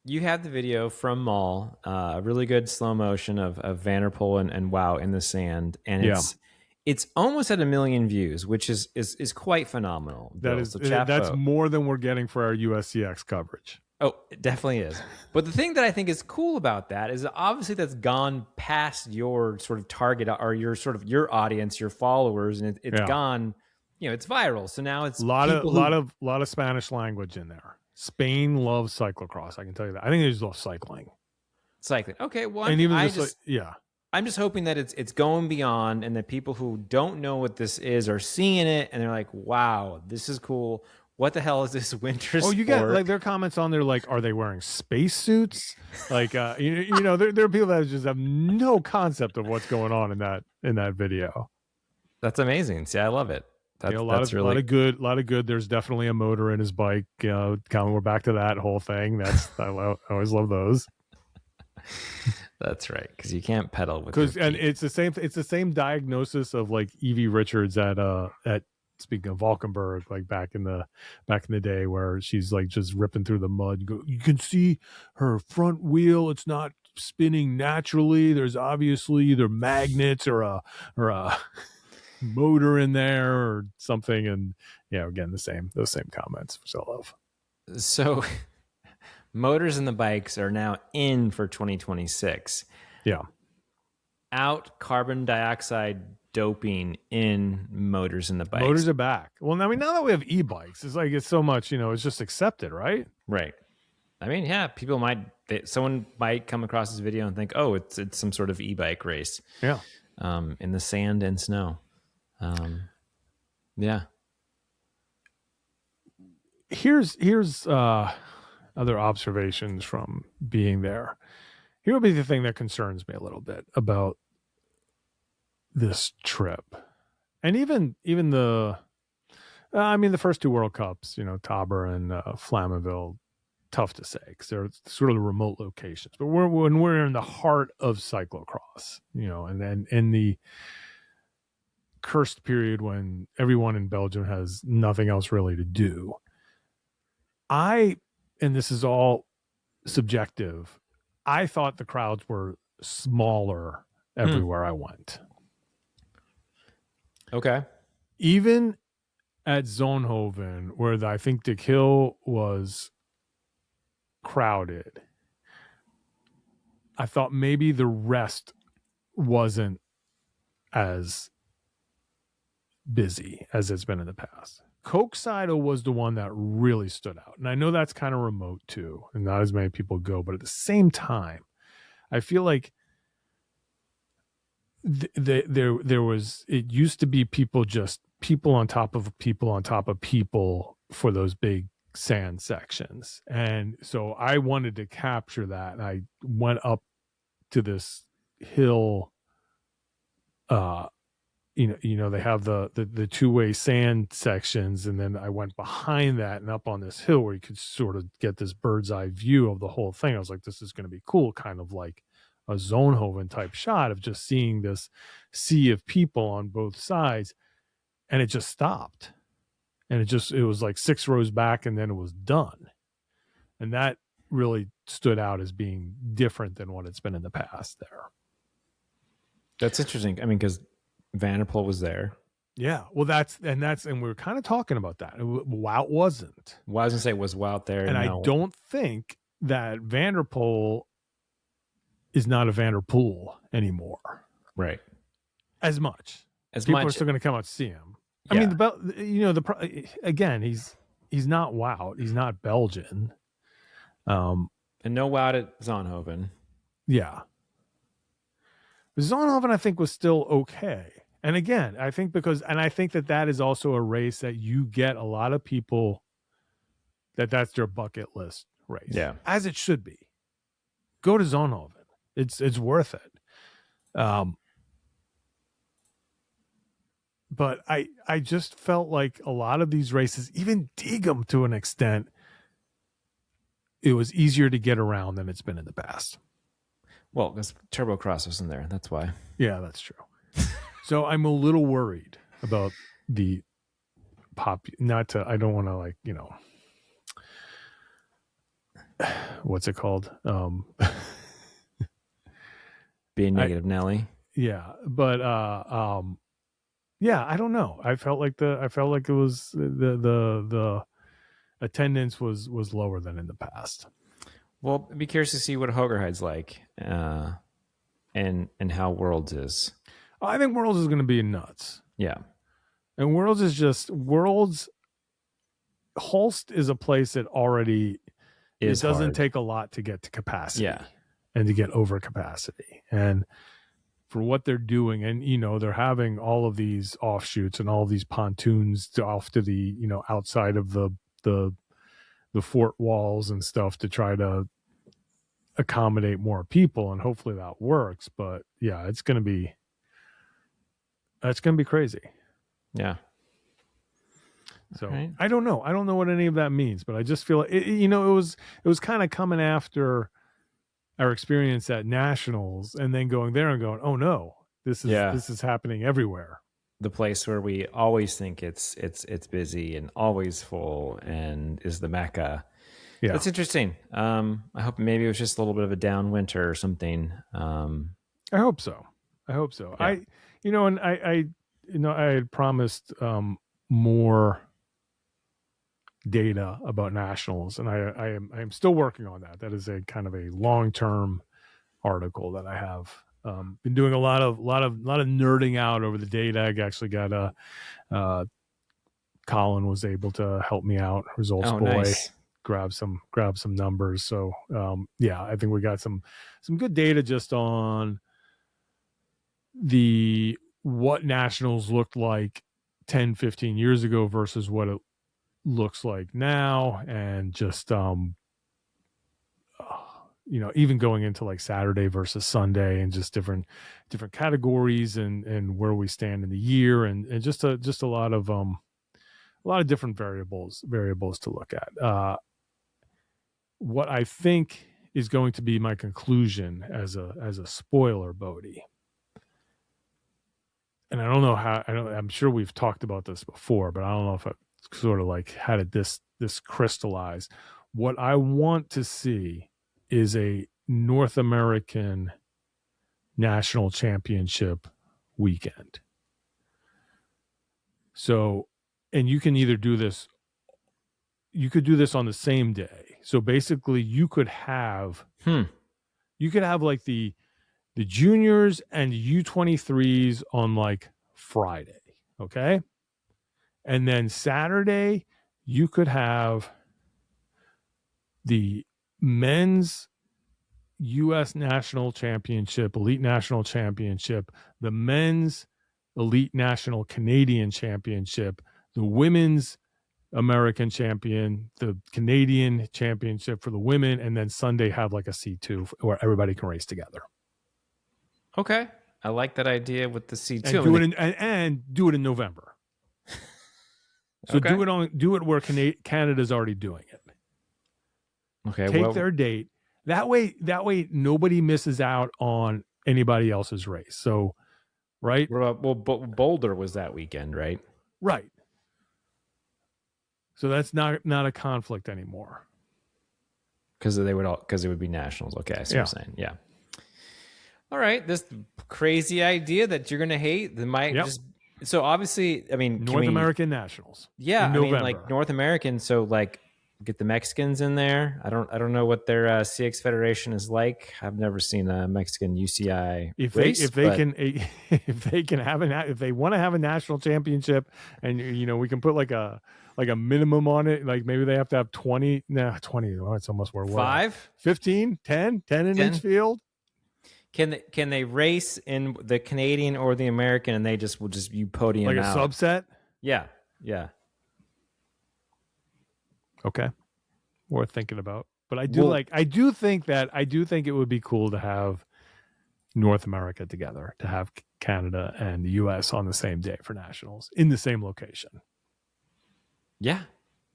you have the video from Mall, a really good slow motion of Vanderpool and Wow in the sand, and it's almost at 1 million views, which is quite phenomenal. That's more than we're getting for our USCX coverage. Oh, it definitely is. But the thing that I think is cool about that is that obviously that's gone past your sort of target or your sort of your audience, your followers, and it's gone. You know, it's viral. So now it's a lot of Spanish language in there. Spain loves cyclocross. I can tell you that. I think they just love cycling. Okay, well, I'm just hoping that it's going beyond, and that people who don't know what this is are seeing it, and they're like, "Wow, this is cool. What the hell is this winter sport?" Oh, you get like their comments on there, like, "Are they wearing spacesuits?" Like, you know, there are people that just have no concept of what's going on in that video. That's amazing. See, I love it. A lot of good. There's definitely a motor in his bike. We're back to that whole thing. I always love those. That's right, because you can't pedal with. And it's the same diagnosis of like Evie Richards at speaking of Valkenburg, like back in the day, where she's like just ripping through the mud. You can see her front wheel; it's not spinning naturally. There's obviously either magnets or a motor in there or something. And again, those same comments, which I love. So motors and the bikes are now in for 2026. Yeah. Out carbon dioxide doping in motors and the bikes. Motors are back. Well, I mean, now that we have e-bikes, it's like, it's so much, it's just accepted, right? Right. I mean, yeah, someone might come across this video and think, oh, it's some sort of e-bike race. Yeah. In the sand and snow. Yeah. Here's other observations from being there. Here would be the thing that concerns me a little bit about this trip, and even the first two World Cups, Tauber and Flamanville, tough to say because they're sort of the remote locations. But when we're in the heart of cyclocross, and then in the Kerstperiode when everyone in Belgium has nothing else really to do, and this is all subjective, I thought the crowds were smaller everywhere I went. Okay. Even at Zonhoven, where I think the Hill was crowded, I thought maybe the rest wasn't as busy as it's been in the past. Koksijde was the one that really stood out. And I know that's kind of remote too, and not as many people go, but at the same time, I feel like there was, it used to be people on top of people for those big sand sections. And so I wanted to capture that. And I went up to this hill, they have the two-way sand sections, and then I went behind that and up on this hill where you could sort of get this bird's eye view of the whole thing. I was like, this is going to be cool, kind of like a Zonhoven type shot of just seeing this sea of people on both sides. And it just stopped, and it was like 6 rows back, and then it was done. And that really stood out as being different than what it's been in the past there. That's interesting. I mean, because Vanderpool was there. Yeah, well, and we were kind of talking about that. Wout wasn't. Well, I was gonna say, was Wout there? And No. I don't think that Vanderpool is not a Vanderpool anymore. Right. As much. As People much. are still going to come out to see him. Yeah. I mean, again, he's not Wout. He's not Belgian. And no Wout at Zonhoven. Yeah. Zonhoven, I think, was still okay. And again, I think that is also a race that you get a lot of people that's their bucket list race. Yeah. As it should be. Go to Zonhoven. It's worth it. But I just felt like a lot of these races, even Degum to an extent, it was easier to get around than it's been in the past. Well, because Turbocross wasn't there. That's why. Yeah, that's true. So I'm a little worried about the I don't want to, like, what's it called? Being negative Nelly. Yeah. But yeah, I don't know. I felt like it was the attendance was lower than in the past. Well, I'd be curious to see what Hogerheid's like, and how Worlds is. I think Worlds is going to be nuts. Yeah. And Worlds Holst is a place that already it doesn't hard. take a lot to get to capacity. Yeah. And to get over capacity. And for what they're doing, and they're having all of these offshoots and all of these pontoons off to the outside of the fort walls and stuff to try to accommodate more people, and hopefully that works. But yeah, that's gonna be crazy. Yeah. So right. I don't know what any of that means, but I just feel like it was kind of coming after our experience at Nationals, and then going there and going, oh no, this is happening everywhere. The place where we always think it's busy and always full and is the Mecca. Yeah, that's interesting. I hope maybe it was just a little bit of a down winter or something. I hope so. Yeah. I had promised more data about Nationals, and I am still working on that. That is a kind of a long-term article that I have been doing a lot of nerding out over the data. I actually got Colin was able to help me out, results boy. Nice. grab some numbers. So yeah, I think we got some good data just on what Nationals looked like 10, 15 years ago versus what it looks like now, and just even going into like Saturday versus Sunday, and just different categories and where we stand in the year, and just a lot of different variables to look at. What I think is going to be my conclusion as a spoiler, Boedi, and I don't know how, I'm sure we've talked about this before, but I don't know if I sort of like had it this crystallize. What I want to see is a North American national championship weekend. So, and you can either do this, you could do this on the same day. So basically you could have like the juniors and U23s on like Friday. Okay. And then Saturday, you could have the men's U.S. National Championship, Elite National Championship, the men's Elite National Canadian Championship, the women's American Champion, the Canadian Championship for the women, and then Sunday have like a C2 where everybody can race together. Okay. I like that idea with the C2. And do it in November. So okay. do it where Canada's already doing it. Okay. Take their date. That way nobody misses out on anybody else's race. So, right? Well, Boulder was that weekend, right? Right. So that's not a conflict anymore. because it would be nationals. Okay, I see Yeah. what you're saying. Yeah. All right, this crazy idea that you're gonna hate that might Yep. just. So obviously, I mean, North American Nationals. Yeah, in I mean, November. like North American. So like, get the Mexicans in there. I don't know what their CX Federation is like. I've never seen a Mexican UCI if race. If they want to have a national championship, and we can put like a minimum on it, like maybe they have to have 20. No, 20. Oh, it's almost where we're 5, 15, 10 in 10? Each field. Can they race in the Canadian or the American, and they will just you podium like a out? subset? Yeah. Okay, worth thinking about. But I do think it would be cool to have North America together, to have Canada and the US on the same day for nationals in the same location. Yeah.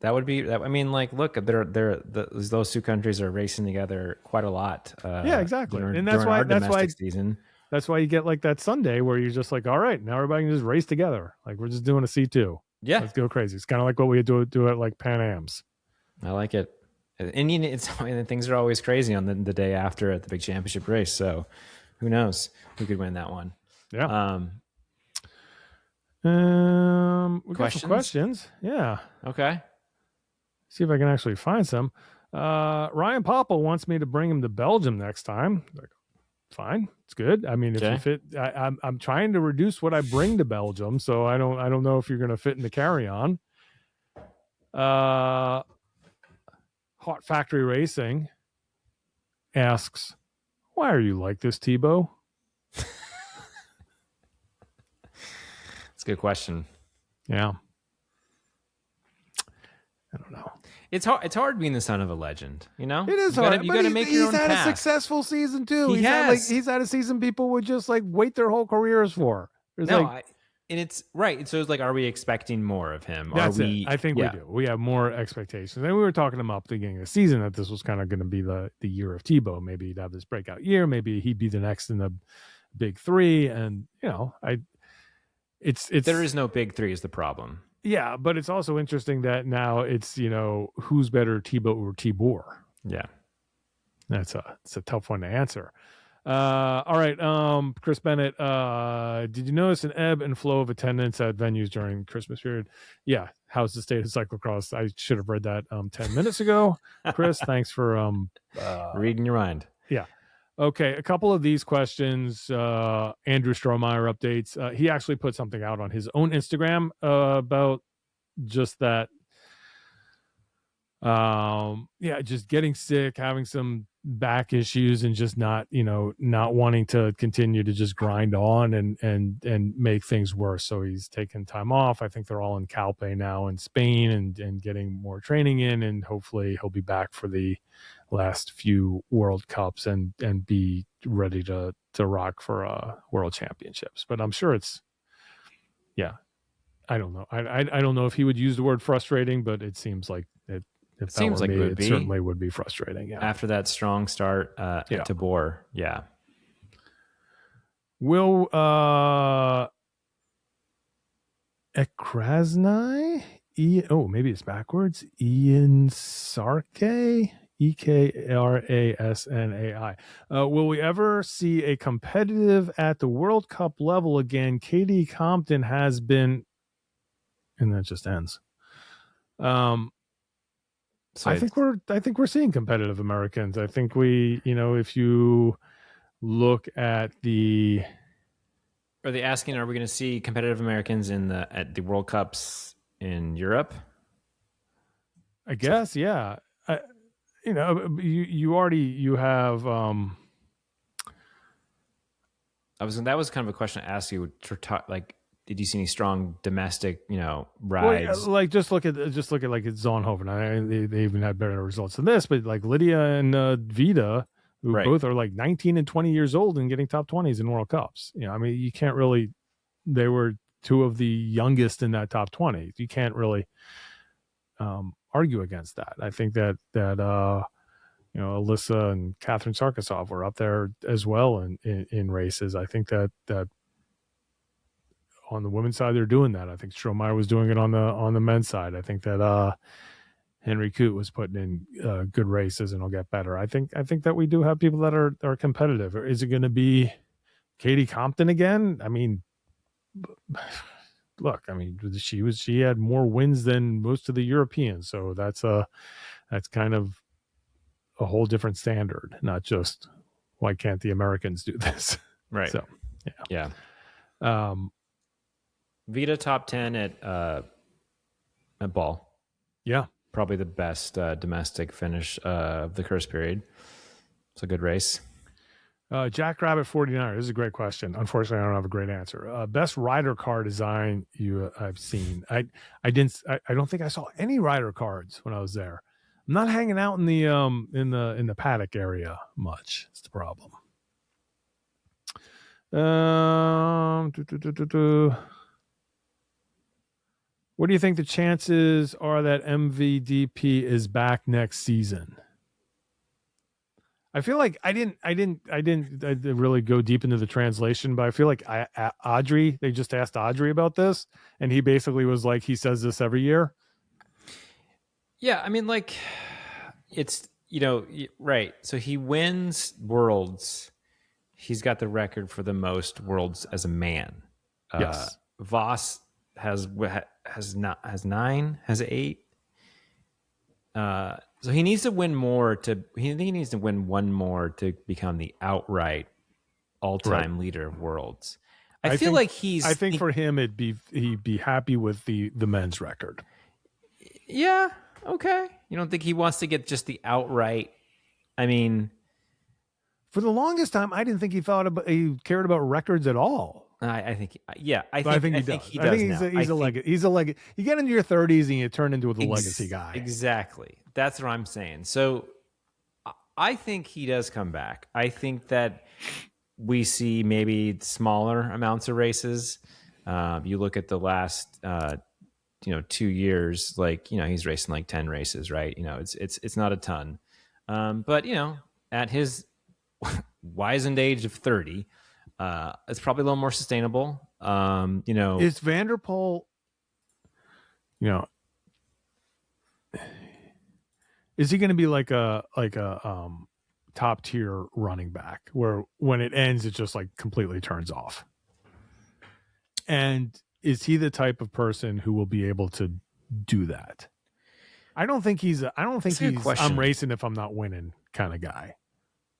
That would be. I mean, like, look, those two countries are racing together quite a lot. Yeah, exactly, and that's why season. That's why you get like that Sunday where you're just like, all right, now everybody can just race together. Like we're just doing a C2. Yeah, let's go crazy. It's kind of like what we do at like Pan Am's. I like it, and things are always crazy on the day after at the big championship race. So who knows who could win that one? Yeah. We got some questions. Yeah. Okay. See if I can actually find some. Ryan Popple wants me to bring him to Belgium next time. Like, fine, it's good. I mean, if you fit, I'm trying to reduce what I bring to Belgium, so I don't know if you're going to fit in the carry-on. Hot Factory Racing asks, "Why are you like this, Tebow?" That's a good question. Yeah. I don't know. It's hard being the son of a legend, It is hard. You got to make your own path. He's had a successful season too. He's had a season people would just like wait their whole careers for. And it's right. So it's like, are we expecting more of him? That's it. I think we do. We have more expectations. And we were talking about the beginning of the season that this was kind of going to be the year of Tebow. Maybe he'd have this breakout year. Maybe he'd be the next in the big three. And it's there is no big three is the problem. Yeah, but it's also interesting that now it's, who's better, Tebow or Tibor? Yeah. It's a tough one to answer. All right, Chris Bennett, did you notice an ebb and flow of attendance at venues during Christmas period? Yeah. How's the state of cyclocross? I should have read that 10 minutes ago. Chris, thanks for reading your mind. Yeah. Okay, a couple of these questions. Andrew Strohmeyer updates. He actually put something out on his own Instagram about just that. Just getting sick, having some back issues, and just not wanting to continue to just grind on and make things worse. So he's taken time off. I think they're all in Calpe now in Spain and getting more training in, and hopefully he'll be back for the last few World Cups and be ready to rock for World Championships. But I'm sure it's, I don't know. I don't know if he would use the word frustrating, but it seems like it. If that were me, it certainly would be frustrating. Yeah. After that strong start at Tabor. Yeah. Will Ekrasnai? Maybe it's backwards. Ian Sarke? Ekrasnai. Will we ever see a competitive at the World Cup level again? Katie Compton has been, and that just ends. So I think we're seeing competitive Americans. I think we, if you look at the, are they asking, are we going to see competitive Americans at the World Cups in Europe? I guess, yeah. You have. That was kind of a question I asked you. Like, did you see any strong domestic, rides? Well, like just look at like Zonhoven. They even had better results than this, but like Lydia and Vida, who both are like 19 and 20 years old and getting top 20s in World Cups. I mean, you can't really. They were two of the youngest in that top 20. You can't really argue against that. I think that Alyssa and Catherine Sarkisov were up there as well in races. I think that on the women's side they're doing that. I think Strohmeyer was doing it on the men's side. I think that Henry Coote was putting in good races and will get better. I think that we do have people that are competitive. Or is it going to be Katie Compton again? I mean, look, I mean, she had more wins than most of the Europeans, so that's kind of a whole different standard, not just why can't the Americans do this? Right. So, yeah. Vita top 10 at Ball. Yeah. Probably the best domestic finish of the Kerstperiode. It's a good race. Jackrabbit 49. This is a great question. Unfortunately, I don't have a great answer. Best rider car design I've seen. I don't think I saw any rider cards when I was there. I'm not hanging out in the paddock area much. It's the problem. What do you think the chances are that MVDP is back next season? I feel like I didn't really go deep into the translation, but I feel like Audrey, they just asked Audrey about this, and he basically was like, he says this every year. Yeah, I mean, like, it's, right. So he wins worlds. He's got the record for the most worlds as a man. Yes. Voss has 9, has 8. So he needs to win more he needs to win one more to become the outright all-time leader of worlds. I think for him he'd be happy with the men's record. Yeah. Okay. You don't think he wants to get just the outright? I mean, for the longest time, I didn't think he cared about records at all. I think he does. He's a legacy. You get into your 30s and you turn into the legacy guy. Exactly. That's what I'm saying. So I think he does come back. I think that we see maybe smaller amounts of races. You look at the last 2 years, like, he's racing like 10 races, right? It's not a ton. But at his wizened age of 30, it's probably a little more sustainable. Is Vanderpool, is he going to be like a top tier running back where when it ends, it just like completely turns off? And is he the type of person who will be able to do that? I don't think he's I'm racing if I'm not winning kind of guy.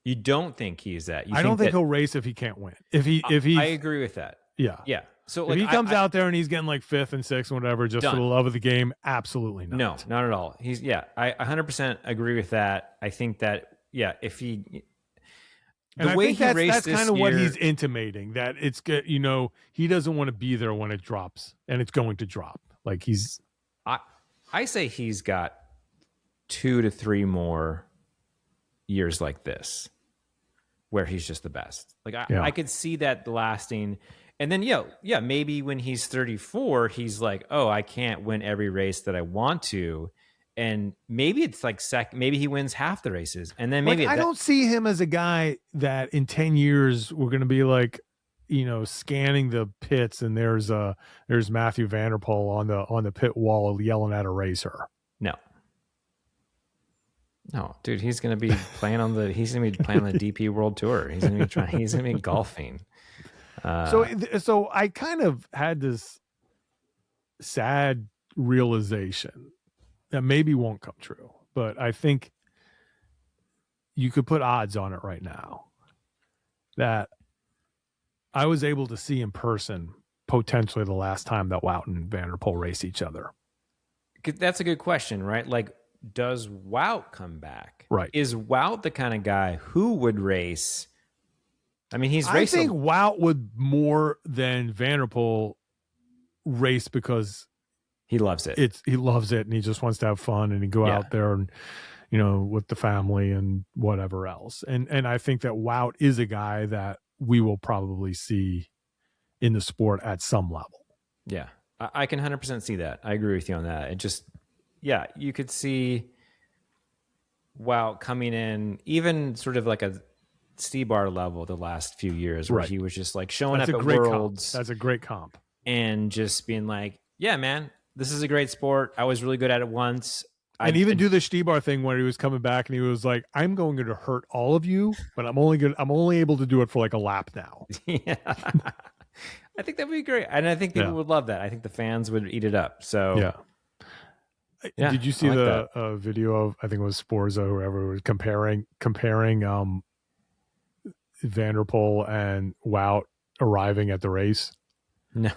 You don't think he's that? I don't think he'll race if he can't win. If he, I agree with that. Yeah. So if he comes out there and he's getting like 5th and 6th and whatever, just for the love of the game, absolutely not. No, not at all. I 100% agree with that. I think that, if he, and I think that's kind of what he's intimating, that it's good. He doesn't want to be there when it drops, and it's going to drop. Like I say he's got 2 to 3 more years like this, where he's just the best. Like I could see that lasting. And then, maybe when he's 34, he's like, oh, I can't win every race that I want to. And maybe it's like maybe he wins half the races. And then maybe I don't see him as a guy that in 10 years we're going to be like, scanning the pits and there's Matthew Vanderpool on the pit wall yelling at a racer. No, dude, he's going to be playing on the DP World Tour. He's going to be golfing. So I kind of had this sad realization that maybe won't come true, but I think you could put odds on it right now that I was able to see in person potentially the last time that Wout and Vanderpool race each other. That's a good question, right? Like, does Wout come back? Right. Is Wout the kind of guy who would race? I mean, I think Wout would more than Vanderpool race because he loves it. He loves it, and he just wants to have fun, and he go out there and with the family and whatever else. And I think that Wout is a guy that we will probably see in the sport at some level. Yeah, I can 100% see that. I agree with you on that. It just, you could see Wout coming in, even sort of like a Stebar level the last few years, where he was just like showing up at Worlds. That's a great comp. And just being like, yeah, man, this is a great sport. I was really good at it once. And even do the Stibar thing where he was coming back and he was like, "I'm going to hurt all of you, but I'm only able to do it for like a lap now." Yeah. I think that'd be great. And I think people would love that. I think the fans would eat it up. So yeah. Did you see the video of, I think it was Sporza or whoever, was comparing Van der Poel and Wout arriving at the race? No.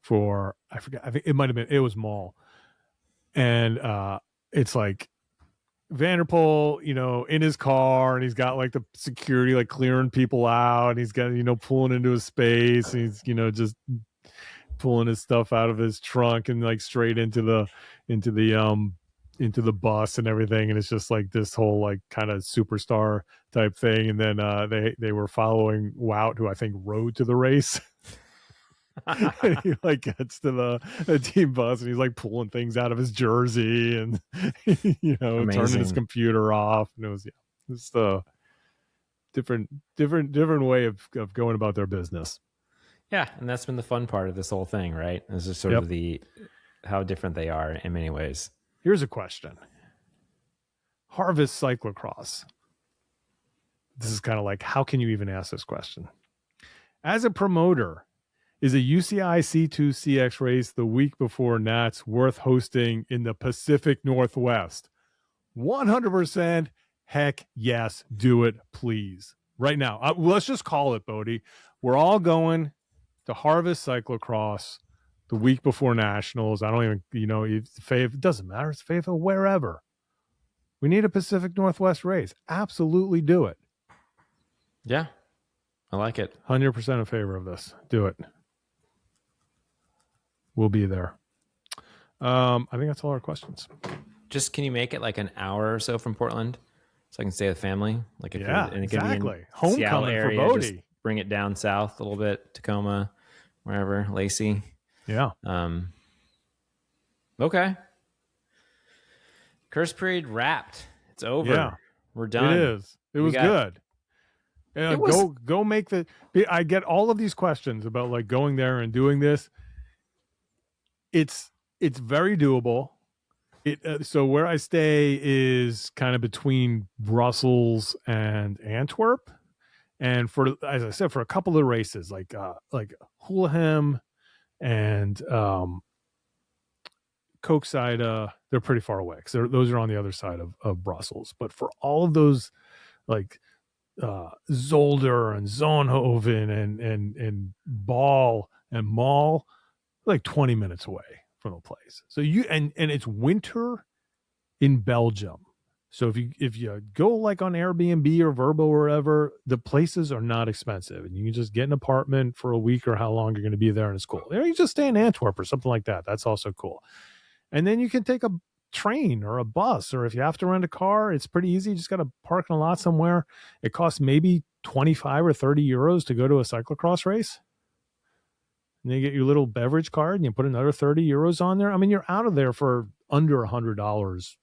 For, I forget, I think it was Mall. And it's like Van der Poel, in his car, and he's got like the security like clearing people out, and he's got, pulling into his space, and he's, just pulling his stuff out of his trunk and like straight into the bus and everything. And it's just like this whole like kind of superstar type thing. And then they were following Wout, who I think rode to the race. And he like gets to the team bus and he's like pulling things out of his jersey and turning his computer off. And it was the different way of going about their business. Yeah, and that's been the fun part of this whole thing, right? This is sort of how different they are in many ways. Here's a question. Harvest Cyclocross. This is kind of like, how can you even ask this question? As a promoter, is a UCI C2 CX race the week before Nats worth hosting in the Pacific Northwest? 100% heck yes, do it, please. Right now. Let's just call it, Boedi. We're all going to Harvest Cyclocross the week before Nationals. I don't even, it doesn't matter. It's Fayetteville, wherever. We need a Pacific Northwest race. Absolutely do it. Yeah, I like it. 100% in favor of this. Do it. We'll be there. I think that's all our questions. Just, can you make it like an hour or so from Portland so I can stay with family? Like if exactly. Homecoming area, for Boedi. just bring it down south a little bit, Tacoma, wherever, Lacey. Yeah. Okay. Kerstperiode wrapped. It's over. Yeah. We're done. It is. It was good. Go make I get all of these questions about like going there and doing this. It's very doable. So where I stay is kind of between Brussels and Antwerp, and as I said, for a couple of races like Hulhem and Koksijde, they're pretty far away because those are on the other side of Brussels. But for all of those like Zolder and Zonhoven and Ball and Mall, like 20 minutes away from the place. So and it's winter in Belgium. So if you go like on Airbnb or Vrbo or wherever, the places are not expensive, and you can just get an apartment for a week or how long you're going to be there, and it's cool. Or you just stay in Antwerp or something like that. That's also cool. And then you can take a train or a bus, or if you have to rent a car, it's pretty easy. You just got to park in a lot somewhere. It costs maybe 25 or 30 euros to go to a cyclocross race. And you get your little beverage card and you put another 30 euros on there. I mean, you're out of there for under $100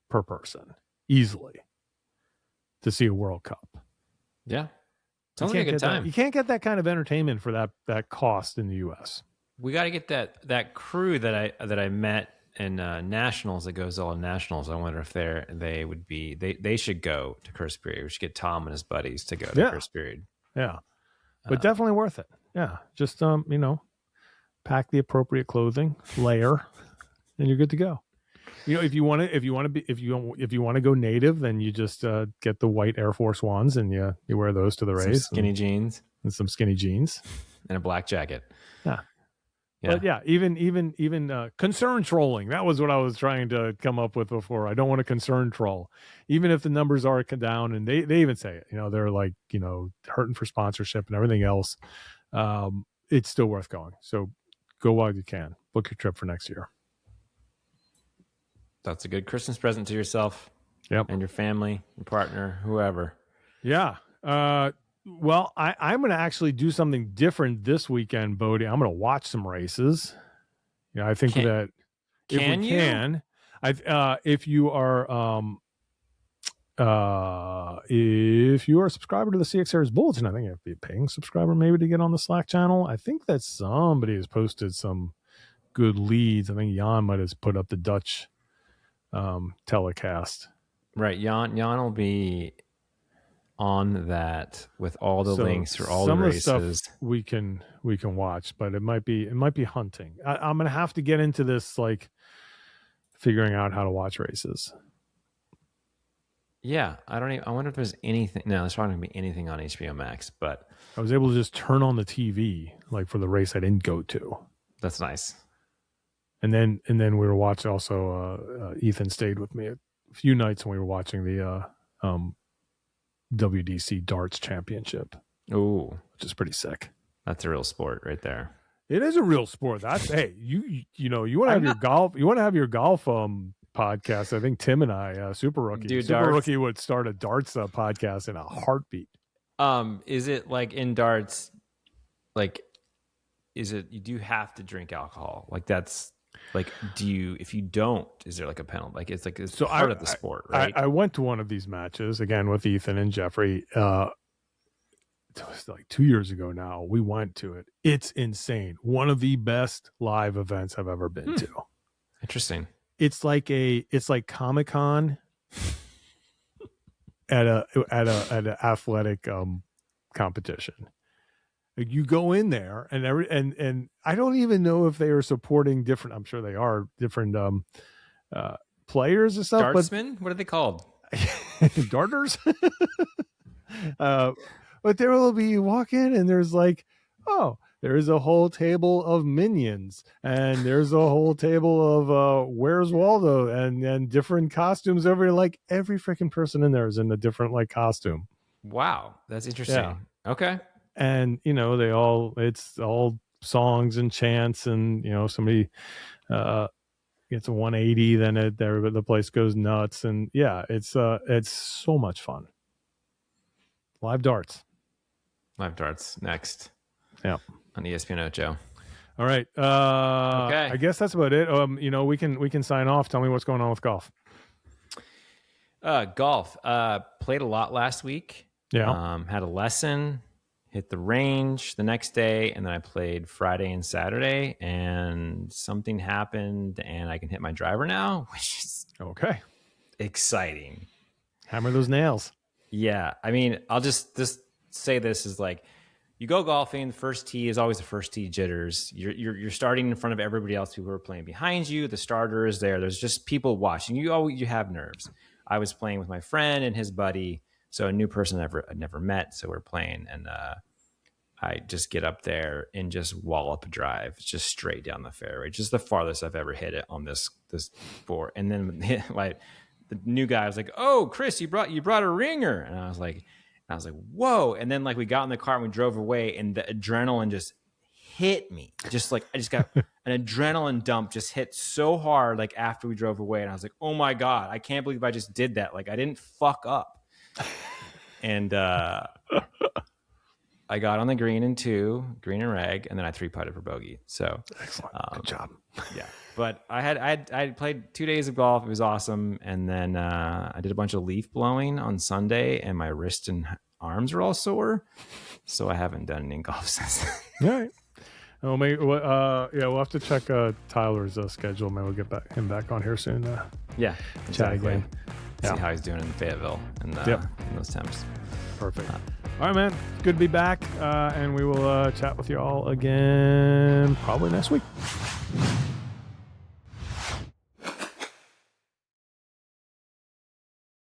per person easily to see a World Cup. Yeah. Sounds like a good time. You can't get that kind of entertainment for that cost in the US. We got to get that crew that I met in Nationals that goes all in Nationals. I wonder if they should go to Kerstperiode. We should get Tom and his buddies to go to Kerstperiode. Yeah. But definitely worth it. Yeah, just pack the appropriate clothing, layer, and you're good to go. If you want to go native, then you just get the white Air Force Ones and you wear those to the race. Skinny jeans and some skinny jeans and a black jacket. Yeah. But yeah, even concern trolling. That was what I was trying to come up with before. I don't want to concern troll, even if the numbers are down, and they even say it. They're like hurting for sponsorship and everything else. It's still worth going. So go while you can. Book your trip for next year. That's a good Christmas present to yourself. Yep. And your family, your partner, whoever. Yeah. Well, I'm going to actually do something different this weekend, Boedi. I'm going to watch some races. I think that if we can, if you are a subscriber to the CX Series Bulletin, I think you have to be a paying subscriber maybe to get on the Slack channel. I think that somebody has posted some good leads. I think Jan might have put up the Dutch telecast. Right. Jan will be on that with all the links for all the races. Some of the stuff we can watch, but it might be hunting. I'm gonna have to get into this, like figuring out how to watch races. Yeah, I wonder if there's anything. No, there's probably gonna be anything on HBO Max, but I was able to just turn on the TV like for the race I didn't go to. That's nice. And then we were watching also. Ethan stayed with me a few nights when we were watching the WDC Darts Championship. Ooh, which is pretty sick. That's a real sport right there. It is a real sport. That's hey, you want to have your golf. You want to have your golf podcast. I think Tim and I, Super Rookie, Rookie would start a darts podcast in a heartbeat. Is it like in darts? Like, is it you do have to drink alcohol? Like that's like, if you don't, is there like a penalty? Like it's part of the sport, right? I went to one of these matches again with Ethan and Jeffrey. It was like 2 years ago now. We went to it. It's insane. One of the best live events I've ever been to. Interesting. It's like Comic-Con at an athletic competition. Like you go in there and I don't even know if they are supporting different. I'm sure they are different players or stuff. Dartsmen? What are they called? Darters. But there will be, you walk in and there's like, oh, there's a whole table of Minions and there's a whole table of Where's Waldo and different costumes over here. Like every freaking person in there is in a different like costume. Wow. That's interesting. Yeah. Okay. And, it's all songs and chants and, somebody gets a 180, then the place goes nuts. And yeah, it's so much fun. Live darts next. Yeah. On ESPN Ocho. All right. Okay. I guess that's about it. We can sign off. Tell me what's going on with golf. Golf. Played a lot last week. Yeah. Had a lesson, hit the range the next day, and then I played Friday and Saturday, and something happened, and I can hit my driver now, which is okay. Exciting. Hammer those nails. Yeah. I mean, I'll just say this is like, you go golfing, the first tee is always the first tee jitters. You're starting in front of everybody else. People are playing behind you. The starter is there. There's just people watching. You have nerves. I was playing with my friend and his buddy, so a new person I'd never met. So we're playing, and I just get up there and just wallop a drive, just straight down the fairway, just the farthest I've ever hit it on this board. And then like the new guy was like, "Oh, Chris, you brought a ringer," and I was like, whoa. And then like we got in the car and we drove away, and the adrenaline just hit me. Just like I just got an adrenaline dump, just hit so hard like after we drove away. And I was like, oh my God, I can't believe I just did that. Like I didn't fuck up. And I got on the green and rag, and then I 3-putted for bogey. So excellent. Good job. Yeah. But I played 2 days of golf. It was awesome. And then I did a bunch of leaf blowing on Sunday, and my wrist and arms are all sore. So I haven't done any golf since then. All right. Well, we'll have to check Tyler's schedule. Maybe we'll get him back on here soon. Yeah. Chat again. See how he's doing in Fayetteville and in those temps. Perfect. All right, man. Good to be back. And we will chat with you all again probably next week.